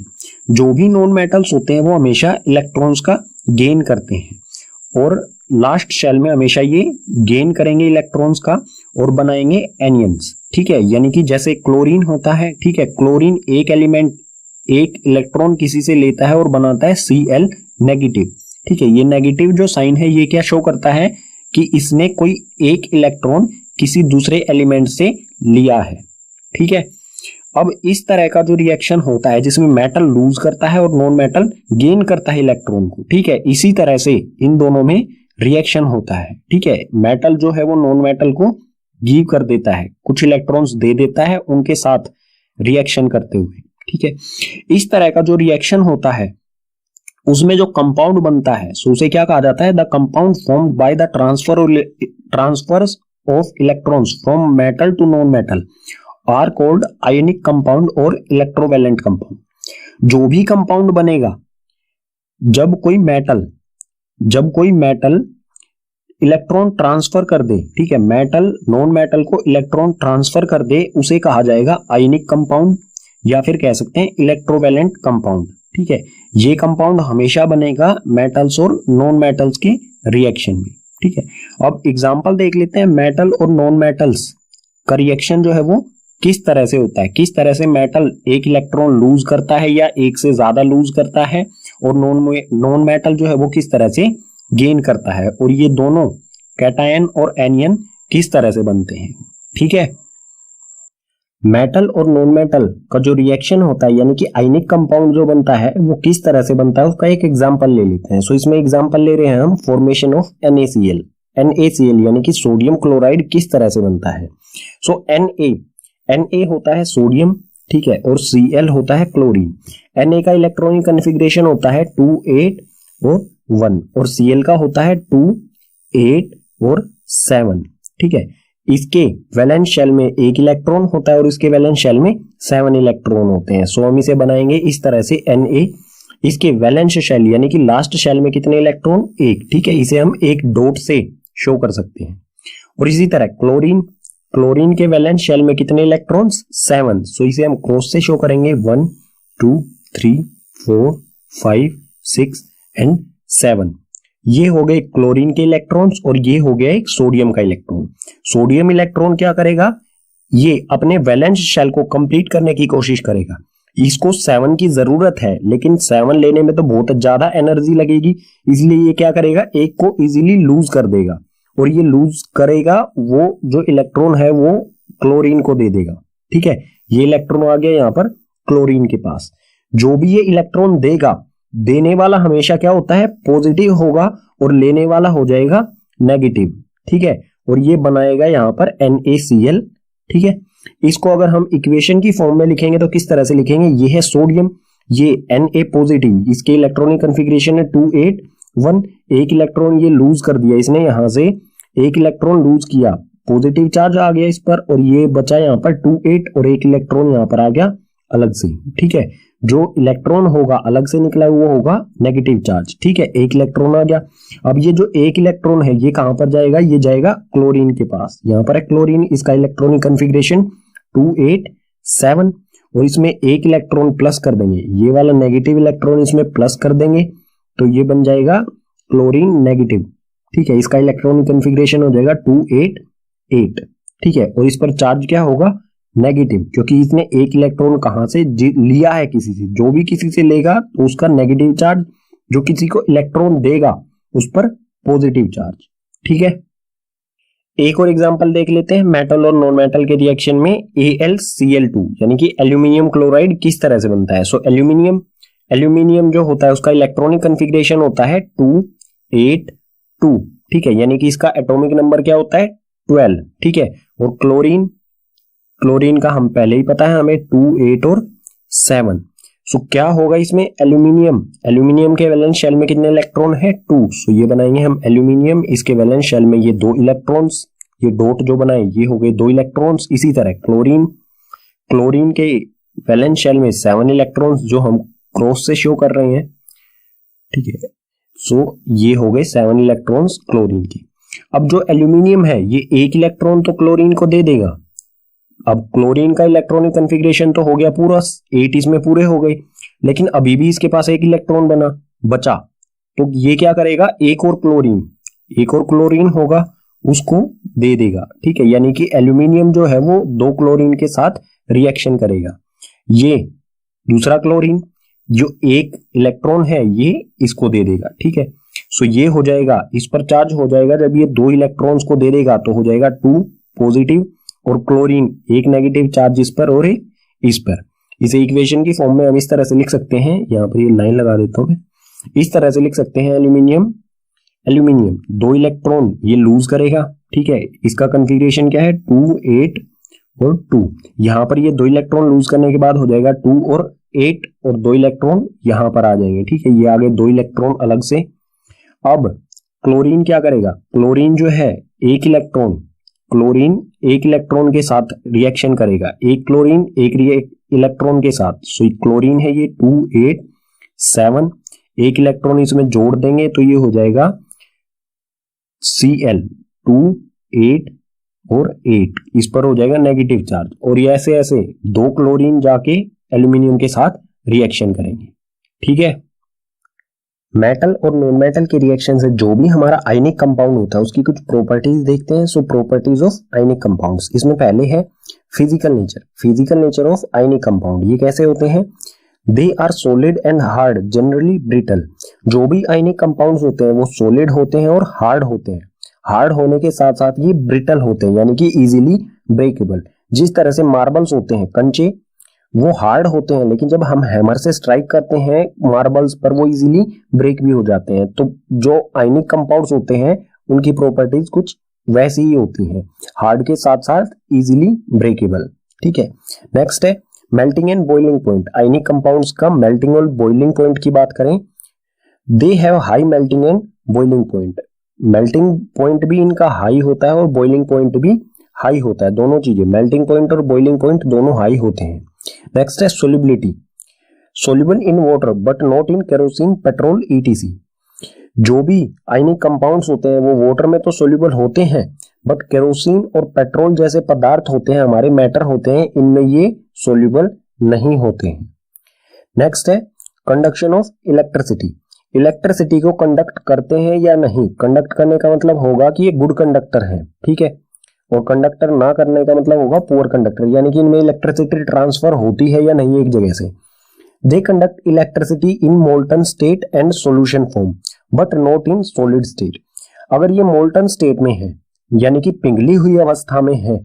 जो भी नॉन मेटल्स होते हैं वो हमेशा इलेक्ट्रॉन्स का गेन करते हैं और लास्ट शेल में हमेशा ये गेन करेंगे इलेक्ट्रॉन्स का और बनाएंगे एनियंस। ठीक है, यानी कि जैसे क्लोरीन होता है, ठीक है, क्लोरीन एक इलेक्ट्रॉन किसी से लेता है और बनाता है Cl नेगेटिव। ठीक है, ये नेगेटिव जो साइन है ये क्या शो करता है कि इसने कोई 1 इलेक्ट्रॉन किसी दूसरे एलिमेंट से लिया है। ठीक है, अब इस तरह का जो रिएक्शन होता है जिसमें मेटल लूज करता है और नॉन मेटल गेन करता है इलेक्ट्रॉन को। ठीक है, इसी तरह से इन दोनों में रिएक्शन होता है। ठीक है, मेटल जो है वो नॉन मेटल को गिव कर देता है, कुछ इलेक्ट्रॉन्स दे देता है उनके साथ रिएक्शन करते हुए। ठीक है, इस तरह का जो रिएक्शन होता है उसमें जो कंपाउंड बनता है सो उसे क्या कहा जाता है, the compound formed by the transfers of electrons from metal to non metal are called ionic compound और इलेक्ट्रोवैलेंट कंपाउंड। जो भी कंपाउंड बनेगा जब कोई मेटल इलेक्ट्रॉन ट्रांसफर कर दे, ठीक है, मेटल नॉन मेटल को इलेक्ट्रॉन ट्रांसफर कर दे, उसे कहा जाएगा आयनिक कंपाउंड या फिर कह सकते हैं इलेक्ट्रोवैलेंट कंपाउंड। ठीक है, ये कंपाउंड हमेशा बनेगा मेटल्स और नॉन मेटल्स के रिएक्शन में। ठीक है, अब एग्जांपल देख लेते हैं मेटल और नॉन मेटल्स का रिएक्शन जो है वो किस तरह से होता है, किस तरह से मेटल एक इलेक्ट्रॉन लूज करता है या एक से ज्यादा लूज करता है, और नॉन मेटल जो है वो किस तरह से गेन करता है, और ये दोनों कैटायन और एनियन किस तरह से बनते हैं। ठीक है, मेटल और नॉन मेटल का जो रिएक्शन होता है यानी कि आयनिक कंपाउंड जो बनता है वो किस तरह से बनता है उसका एक एग्जांपल ले लेते हैं। सो इसमें एग्जांपल ले रहे हैं हम फॉर्मेशन ऑफ NaCl। NaCl यानी कि सोडियम क्लोराइड किस तरह से बनता है। सो Na होता है सोडियम, ठीक है, और Cl होता है क्लोरीन। Na का इलेक्ट्रॉनिक कॉन्फ़िगरेशन होता है 2 8 और 1, और Cl का होता है 2 8 और 7। ठीक है, इसके वैलेंस शेल में एक इलेक्ट्रॉन होता है और इसके वैलेंस शेल में 7 इलेक्ट्रॉन होते हैं। सो हम इसे बनाएंगे इस तरह से Na, इसके वैलेंस शेल यानी कि लास्ट शेल में कितने इलेक्ट्रॉन, एक। ठीक है, इसे हम एक डॉट से शो कर सकते हैं। और इसी तरह क्लोरीन के वैलेंस शेल में कितने इलेक्ट्रॉन्स, 7। सो इसे हम क्रॉस से शो करेंगे 1 2 3 4 5 6 एंड 7। ये हो गए क्लोरीन के इलेक्ट्रॉन्स और ये हो गया एक सोडियम का इलेक्ट्रॉन। सोडियम इलेक्ट्रॉन क्या करेगा, ये अपने वैलेंस शेल को कंप्लीट करने की कोशिश करेगा। इसको 7 की जरूरत है लेकिन 7 लेने में तो बहुत ज्यादा एनर्जी लगेगी, इसलिए ये क्या करेगा, एक को इजीली लूज कर देगा, और ये लूज करेगा वो जो इलेक्ट्रॉन है वो क्लोरीन को दे देगा। ठीक है, ये इलेक्ट्रॉन आ गया यहाँ पर क्लोरीन के पास। जो भी ये इलेक्ट्रॉन देगा, देने वाला हमेशा क्या होता है, पॉजिटिव होगा, और लेने वाला हो जाएगा नेगेटिव। ठीक है, और ये बनाएगा यहाँ पर NaCl। ठीक है, इसको अगर हम इक्वेशन की फॉर्म में लिखेंगे तो किस तरह से लिखेंगे, ये है सोडियम, ये Na पॉजिटिव, इसके इलेक्ट्रॉनिक कॉन्फ़िगरेशन है 2 8 1। एक इलेक्ट्रॉन ये लूज कर दिया, इसने यहां से एक इलेक्ट्रॉन लूज किया, पॉजिटिव चार्ज आ गया इस पर, और ये बचा यहाँ पर 2 8, और एक इलेक्ट्रॉन यहाँ पर आ गया अलग से। ठीक है, जो इलेक्ट्रॉन होगा अलग से निकला वो होगा नेगेटिव चार्ज। ठीक है, एक इलेक्ट्रॉन आ गया। अब ये जो एक इलेक्ट्रॉन है ये कहां पर जाएगा, ये जाएगा क्लोरीन के पास। यहां पर है क्लोरीन, इसका इलेक्ट्रॉनिक कॉन्फ़िगरेशन 2 8 7, और इसमें एक इलेक्ट्रॉन प्लस कर देंगे, ये वाला नेगेटिव इलेक्ट्रॉन इसमें प्लस कर देंगे, तो ये बन जाएगा क्लोरीन नेगेटिव। ठीक है, इसका इलेक्ट्रॉनिक कॉन्फ़िगरेशन हो जाएगा 2 8 8। ठीक है, और इस पर चार्ज क्या होगा, नेगेटिव, क्योंकि इसने एक इलेक्ट्रॉन कहां से लिया है, किसी से। जो भी किसी से लेगा तो उसका नेगेटिव चार्ज, जो किसी को इलेक्ट्रॉन देगा उस पर पॉजिटिव चार्ज। ठीक है, एक और एग्जांपल देख लेते हैं मेटल और नॉन मेटल के रिएक्शन में। AlCl2 यानी कि एल्यूमिनियम क्लोराइड किस तरह से बनता है। सो एल्यूमिनियम जो होता है उसका इलेक्ट्रॉनिक कॉन्फ़िगरेशन होता है 2 8 2। ठीक है, यानी कि इसका एटॉमिक नंबर क्या होता है, 12। ठीक है, और क्लोरीन का हम पहले ही पता है हमें 2 8 और 7। सो क्या होगा इसमें, एल्यूमिनियम के वैलेंस शेल में कितने इलेक्ट्रॉन है, 2। सो ये बनाएंगे हम एल्यूमिनियम, इसके वैलेंस शेल में ये 2 इलेक्ट्रॉन्स, ये डॉट जो बनाए ये हो गए 2 इलेक्ट्रॉन्स। इसी तरह क्लोरीन के वैलेंस शेल में 7 इलेक्ट्रॉन्स जो हम क्रॉस से शो कर रहे हैं। ठीक है, सो ये हो गए 7 इलेक्ट्रॉन्स क्लोरीन के। अब जो एल्यूमिनियम है ये एक इलेक्ट्रॉन तो क्लोरीन को दे देगा। अब क्लोरीन का इलेक्ट्रॉनिक कॉन्फ़िगरेशन तो हो गया पूरा, 8 इसमें पूरे हो गए, लेकिन अभी भी इसके पास एक इलेक्ट्रॉन बचा, तो ये क्या करेगा, एक और क्लोरीन होगा उसको दे देगा। ठीक है, यानी कि एल्यूमिनियम जो है वो 2 क्लोरीन के साथ रिएक्शन करेगा। ये दूसरा क्लोरीन जो एक इलेक्ट्रॉन है ये इसको दे देगा। ठीक है, सो ये हो जाएगा, इस पर चार्ज हो जाएगा, जब ये 2 इलेक्ट्रॉन्स को दे देगा तो हो जाएगा 2 पॉजिटिव, और क्लोरीन एक नेगेटिव चार्ज इस पर और एक इस पर। इसे इक्वेशन की फॉर्म में हम इस तरह से लिख सकते हैं, यहाँ पर ये लाइन लगा देता हूं मैं, इस तरह से लिख सकते हैं एल्यूमिनियम 2 इलेक्ट्रॉन ये लूज करेगा। ठीक है, इसका कॉन्फ़िगरेशन क्या है, 2 8 और 2। यहाँ पर ये 2 इलेक्ट्रॉन लूज करने के बाद हो जाएगा 2 और 8, और 2 इलेक्ट्रॉन यहाँ पर आ जाएंगे। ठीक है, ये आ गए 2 इलेक्ट्रॉन अलग से। अब क्लोरीन क्या करेगा, क्लोरीन जो है क्लोरीन एक इलेक्ट्रॉन के साथ रिएक्शन करेगा, एक क्लोरीन एक इलेक्ट्रॉन के साथ। सो क्लोरीन है ये 2 8 7, एक इलेक्ट्रॉन इसमें जोड़ देंगे तो ये हो जाएगा Cl 2 8 और 8, इस पर हो जाएगा नेगेटिव चार्ज, और ये ऐसे ऐसे 2 क्लोरीन जाके एल्यूमिनियम के साथ रिएक्शन करेंगे। ठीक है, मेटल और नॉन मेटल के रिएक्शन से जो भी हमारा आयनिक कंपाउंड होता है उसकी कुछ प्रॉपर्टीज देखते हैं। So properties of ionic compounds, इसमें पहले है physical nature of ionic compound. ये कैसे होते हैं? They are solid and hard, generally brittle. जो भी आयनिक कंपाउंड्स होते हैं वो सॉलिड होते हैं और हार्ड होते हैं। हार्ड होने के साथ साथ ये ब्रिटल होते हैं, यानी कि इजीली ब्रेकेबल। जिस तरह से मार्बल्स होते हैं, कंचे, वो हार्ड होते हैं, लेकिन जब हम हैमर से स्ट्राइक करते हैं मार्बल्स पर वो इजीली ब्रेक भी हो जाते हैं। तो जो आयनिक कंपाउंड्स होते हैं उनकी प्रॉपर्टीज कुछ वैसी ही होती हैं, हार्ड के साथ साथ इजीली ब्रेकेबल। ठीक है, नेक्स्ट है melting and boiling point. Ionic compounds का मेल्टिंग और बॉइलिंग पॉइंट की बात करें, they have high melting and boiling point. Melting point भी इनका हाई होता है और बॉइलिंग पॉइंट भी हाई होता है। दोनों चीजें, मेल्टिंग पॉइंट और बॉइलिंग पॉइंट दोनों हाई होते हैं। नेक्स्ट है solubility, soluble in water but not in kerosene, petrol, etc. जो भी आयनिक कंपाउंड्स होते हैं वो वाटर में तो सोल्यूबल होते हैं, बट केरोसिन और पेट्रोल जैसे पदार्थ होते हैं, हमारे मैटर होते हैं, इनमें ये सोल्यूबल नहीं होते हैं। नेक्स्ट है कंडक्शन ऑफ इलेक्ट्रिसिटी। इलेक्ट्रिसिटी को कंडक्ट करते हैं या नहीं? कंडक्ट करने का मतलब होगा कि ये गुड कंडक्टर है, ठीक है, और कंडक्टर ना करने का मतलब होगा पुअर कंडक्टर, यानी कि इनमें इलेक्ट्रिसिटी ट्रांसफर होती है या नहीं एक जगह से। They conduct electricity in molten state and solution form but not in solid state. अगर ये मोल्टन स्टेट में है, यानी कि पिघली हुई अवस्था में है,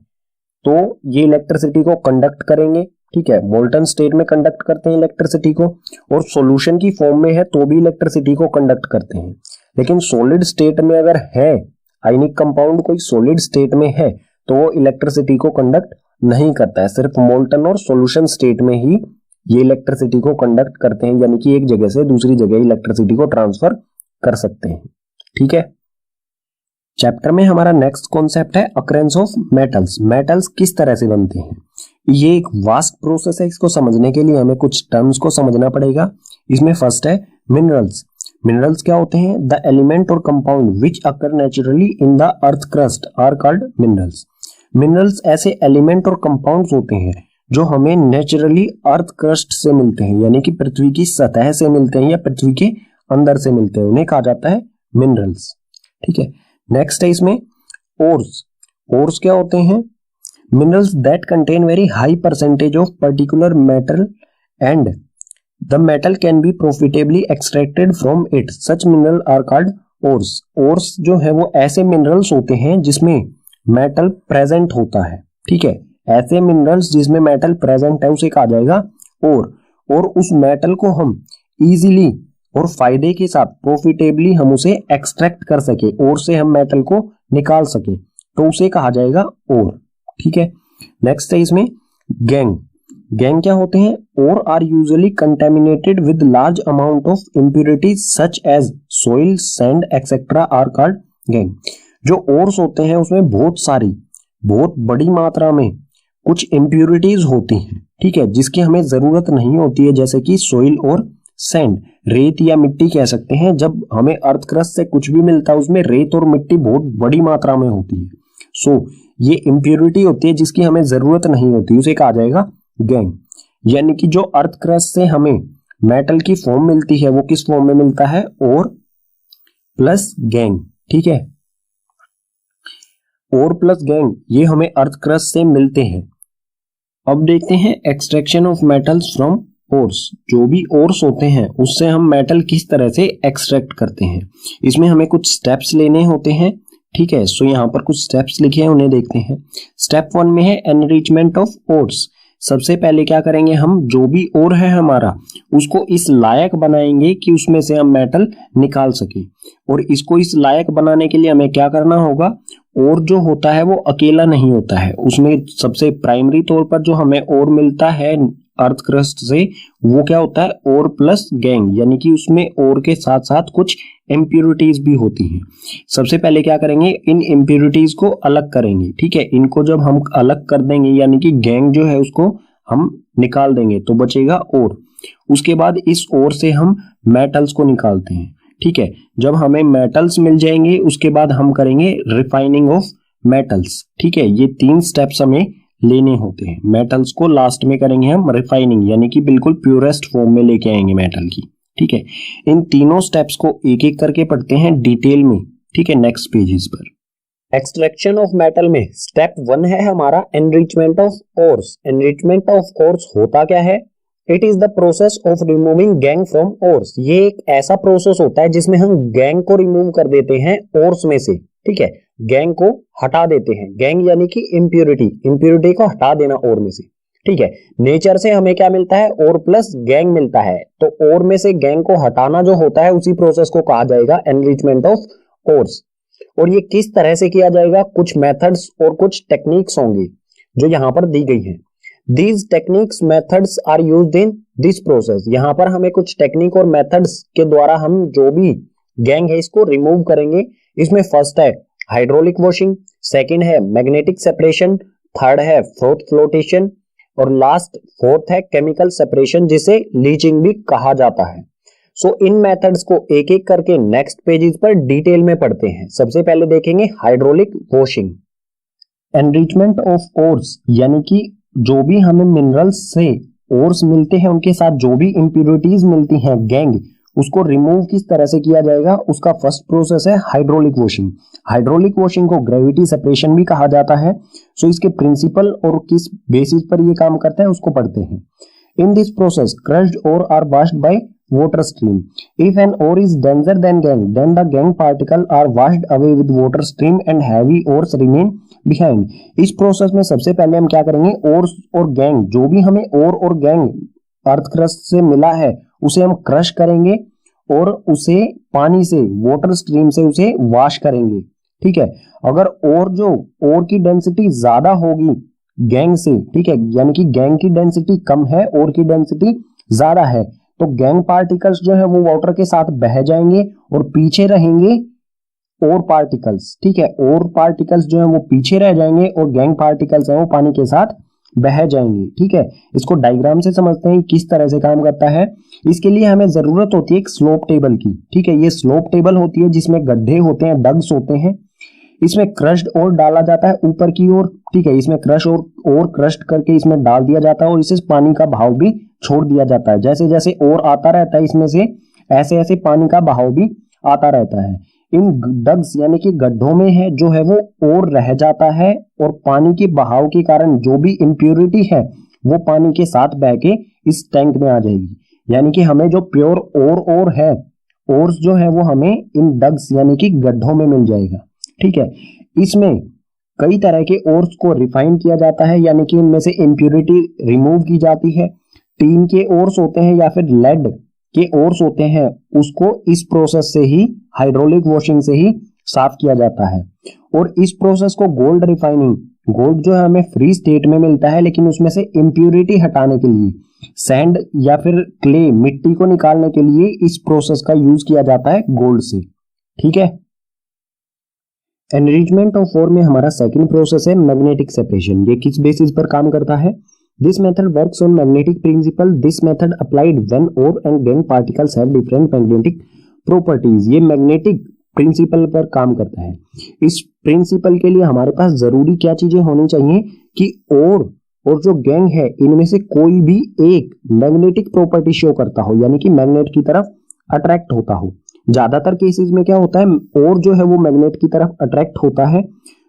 तो ये इलेक्ट्रिसिटी को कंडक्ट करेंगे। ठीक है, मोल्टन स्टेट में कंडक्ट करते हैं इलेक्ट्रिसिटी को, और सॉल्यूशन की फॉर्म में है तो भी इलेक्ट्रिसिटी को कंडक्ट करते हैं। लेकिन सॉलिड स्टेट में अगर है आयनिक कंपाउंड, कोई सॉलिड स्टेट में है, तो वो इलेक्ट्रिसिटी को कंडक्ट नहीं करता है। सिर्फ मोल्टन और सॉल्यूशन स्टेट में ही ये इलेक्ट्रिसिटी को कंडक्ट करते हैं, यानी कि एक जगह से दूसरी जगह इलेक्ट्रिसिटी को ट्रांसफर कर सकते हैं। ठीक है, चैप्टर में हमारा नेक्स्ट कॉन्सेप्ट है अकरेंस ऑफ मेटल्स। मेटल्स किस तरह से बनते हैं? ये एक वास्ट प्रोसेस है, इसको समझने के लिए हमें कुछ टर्म्स को समझना पड़ेगा। इसमें फर्स्ट है मिनरल्स। मिनरल्स क्या होते हैं? द एलिमेंट और compound which occur naturally in the earth crust are called minerals. Minerals ऐसे एलिमेंट और कंपाउंड्स होते हैं जो हमें नेचुरली अर्थ क्रस्ट से मिलते हैं, यानी कि पृथ्वी की सतह से मिलते हैं या पृथ्वी के अंदर से मिलते हैं, उन्हें कहा जाता है मिनरल्स। ठीक है, नेक्स्ट है इसमें ओर्स। ओर्स क्या होते हैं? Minerals that contain very high percentage of particular metal and the metal can be profitably extracted from it, such mineral are called ores. Ores जो है वो ऐसे मिनरल्स होते हैं जिसमें मेटल प्रेजेंट होता है। ठीक है, ऐसे मिनरल्स जिसमें मेटल प्रेजेंट है उसे कहा जाएगा ओर। और उस मेटल को हम इजीली और फायदे के साथ प्रॉफिटेबली हम उसे एक्सट्रैक्ट कर सके, और से हम मेटल को निकाल सके, तो उसे कहा जाएगा ओर। ठीक है, नेक्स्ट है इसमें गैंग। गैंग क्या होते हैं? Ore are usually contaminated with large amount of impurities such as soil, sand etcetera are called gangue. जो ओर्स होते हैं उसमें बहुत बड़ी मात्रा में कुछ इम्प्यूरिटीज होती हैं, ठीक है, जिसकी हमें जरूरत नहीं होती है, जैसे कि सोइल और सैंड, रेत या मिट्टी कह सकते हैं। जब हमें अर्थ क्रस्ट से कुछ भी मिलता है उसमें रेत और मिट्टी बहुत बड़ी मात्रा में होती है। सो ये इम्प्यूरिटी होती है जिसकी हमें जरूरत नहीं होती, उसे कहा जाएगा गैंग। यानी कि जो अर्थ क्रस्ट से हमें मेटल की फॉर्म मिलती है वो किस फॉर्म में मिलता है? और प्लस गैंग। ठीक है, और प्लस गैंग ये हमें अर्थ क्रस्ट से मिलते हैं। अब देखते हैं extraction of metals from ores. जो भी ओर्स होते हैं उससे हम मेटल किस तरह से एक्सट्रैक्ट करते हैं, इसमें हमें कुछ स्टेप्स लेने होते हैं। ठीक है, सो यहाँ पर कुछ स्टेप्स लिखे हैं, उन्हें देखते हैं। स्टेप 1 में है एनरिचमेंट ऑफ ओर्स। सबसे पहले क्या करेंगे, हम जो भी ओर है हमारा उसको इस लायक बनाएंगे कि उसमें से हम मेटल निकाल सके। और इसको इस लायक बनाने के लिए हमें क्या करना होगा? और जो होता है वो अकेला नहीं होता है, उसमें सबसे प्राइमरी तौर पर जो हमें और मिलता है अर्थ क्रस्ट से वो क्या होता है? और प्लस गैंग, यानी कि उसमें और के साथ साथ कुछ इम्प्यूरिटीज भी होती हैं। सबसे पहले क्या करेंगे, इन इम्प्यूरिटीज को अलग करेंगे। ठीक है, इनको जब हम अलग कर देंगे यानी कि गैंग जो है उसको हम निकाल देंगे तो बचेगा और। उसके बाद इस और से हम मेटल्स को निकालते हैं। ठीक है, जब हमें मेटल्स मिल जाएंगे उसके बाद हम करेंगे रिफाइनिंग ऑफ मेटल्स। ठीक है, ये 3 स्टेप्स हमें लेने होते हैं। मेटल्स को लास्ट में करेंगे हम रिफाइनिंग, यानी कि बिल्कुल प्योरेस्ट फॉर्म में लेके आएंगे मेटल की। ठीक है, इन तीनों स्टेप्स को एक एक करके पढ़ते हैं डिटेल में। ठीक है, नेक्स्ट पेजेस पर। एक्सट्रैक्शन ऑफ मेटल में स्टेप 1 है हमारा enrichment of ores. Enrichment of ores होता क्या है? It is the process of removing gang from ores. ये एक ऐसा प्रोसेस होता है जिसमें हम गैंग को रिमूव कर देते हैं ओर्स में से। ठीक है, गैंग को हटा देते हैं। गैंग यानी कि इंप्योरिटी को हटा देना ओर में से। ठीक है, नेचर से हमें क्या मिलता है? ओर प्लस गैंग मिलता है। तो ओर में से गैंग को हटाना जो होता है उसी प्रोसेस को कहा जाएगा एनरिचमेंट ऑफ ओर्स। और ये किस तरह से किया जाएगा? कुछ मेथड्स और कुछ टेक्निक्स होंगी जो यहाँ पर दी गई हैं। These techniques methods are used in this process। यहाँ पर हमें कुछ टेक्निक और मेथड्स के द्वारा हम जो भी गैंग है इसको रिमूव करेंगे। इसमें फर्स्ट है हाइड्रोलिक वॉशिंग, सेकंड है मैग्नेटिक सेपरेशन, थर्ड है फ्रोथ फ्लोटेशन और लास्ट फोर्थ है केमिकल सेपरेशन जिसे लीचिंग भी कहा जाता है। सो इन मेथड्स को एक एक करके नेक्स्ट पेजेस पर डिटेल में पढ़ते हैं। सबसे पहले देखेंगे hydraulic washing. Enrichment of ores यानी कि जो भी हमें मिनरल्स से ओर्स मिलते हैं उनके साथ जो भी इंप्योरिटीज मिलती हैं गैंग, उसको रिमूव किस तरह से किया जाएगा उसका फर्स्ट प्रोसेस है हाइड्रोलिक वॉशिंग। हाइड्रोलिक वॉशिंग को ग्रेविटी सेपरेशन भी कहा जाता है। सो इसके प्रिंसिपल और किस बेसिस पर ये काम करता है उसको पढ़ते हैं। In this process crushed ore are washed by water stream. If an ore is denser than gangue, then the gangue particle are washed away with water stream and heavy ores remain behind. इस process में सबसे पहले हम क्या करेंगे? Ores और gang, जो भी हमें ओर और गैंग अर्थ क्रस्ट से मिला है उसे हम क्रश करेंगे और उसे पानी से वाटर स्ट्रीम से उसे वॉश करेंगे। ठीक है, अगर ओर की डेंसिटी ज्यादा होगी गैंग से, ठीक है, यानी कि गैंग की डेंसिटी कम है, ओर की डेंसिटी ज्यादा है, तो गैंग पार्टिकल्स जो है वो वाटर के साथ बह जाएंगे और पीछे रहेंगे ओर पार्टिकल्स। ठीक है, ओर पार्टिकल्स जो है वो पीछे रह जाएंगे और गैंग पार्टिकल्स है वो पानी के साथ बह जाएंगे। ठीक है, इसको डायग्राम से समझते हैं किस तरह से काम करता है। इसके लिए हमें जरूरत होती है एक स्लोप टेबल की। ठीक है, ये स्लोप टेबल होती है जिसमें गड्ढे होते हैं, डग्स होते हैं। इसमें क्रश्ड ओर डाला जाता है ऊपर की ओर। ठीक है, इसमें क्रश और क्रश्ड करके इसमें डाल दिया जाता है और इससे पानी का बहाव भी छोड़ दिया जाता है। जैसे जैसे ओर आता रहता है इसमें से ऐसे ऐसे पानी का बहाव भी आता रहता है। इन डग्स यानी कि गड्ढों में है जो है वो ओर रह जाता है और पानी के बहाव के कारण जो भी इंप्योरिटी है वो पानी के साथ बह के इस टैंक में आ जाएगी। यानी कि हमें जो प्योर ओर है, ओर्स जो है वो हमें इन डग्स यानी कि गड्ढों में मिल जाएगा। ठीक है, इसमें कई तरह के ओर्स को रिफाइन किया जाता है, यानी कि इनमें से इंप्योरिटी रिमूव की जाती है। टीन के ओर्स होते हैं या फिर लेड के ओर्स होते हैं, उसको इस प्रोसेस से ही, हाइड्रोलिक वॉशिंग से ही साफ किया जाता है। और इस प्रोसेस को गोल्ड रिफाइनिंग, गोल्ड जो है हमें फ्री स्टेट में मिलता है लेकिन उसमें से इंप्योरिटी हटाने के लिए, सैंड या फिर क्ले मिट्टी को निकालने के लिए इस प्रोसेस का यूज किया जाता है गोल्ड से। ठीक है, एनरिचमेंट ऑफ ओर में हमारा सेकंड प्रोसेस है मैग्नेटिक सेपरेशन। ये किस बेसिस पर काम करता है? This method works on magnetic principle. This method applied when ore and gangue particles have different magnetic properties. ये मैग्नेटिक प्रिंसिपल पर काम करता है। इस प्रिंसिपल के लिए हमारे पास जरूरी क्या चीजें होनी चाहिए कि ओर और जो गैंग है इनमें से कोई भी एक मैग्नेटिक प्रॉपर्टी शो करता हो, यानी कि मैग्नेट की तरफ अट्रैक्ट होता हो। ज्यादातर केसेस में क्या होता है, और जो है वो मैग्नेट की तरफ अट्रैक्ट होता है,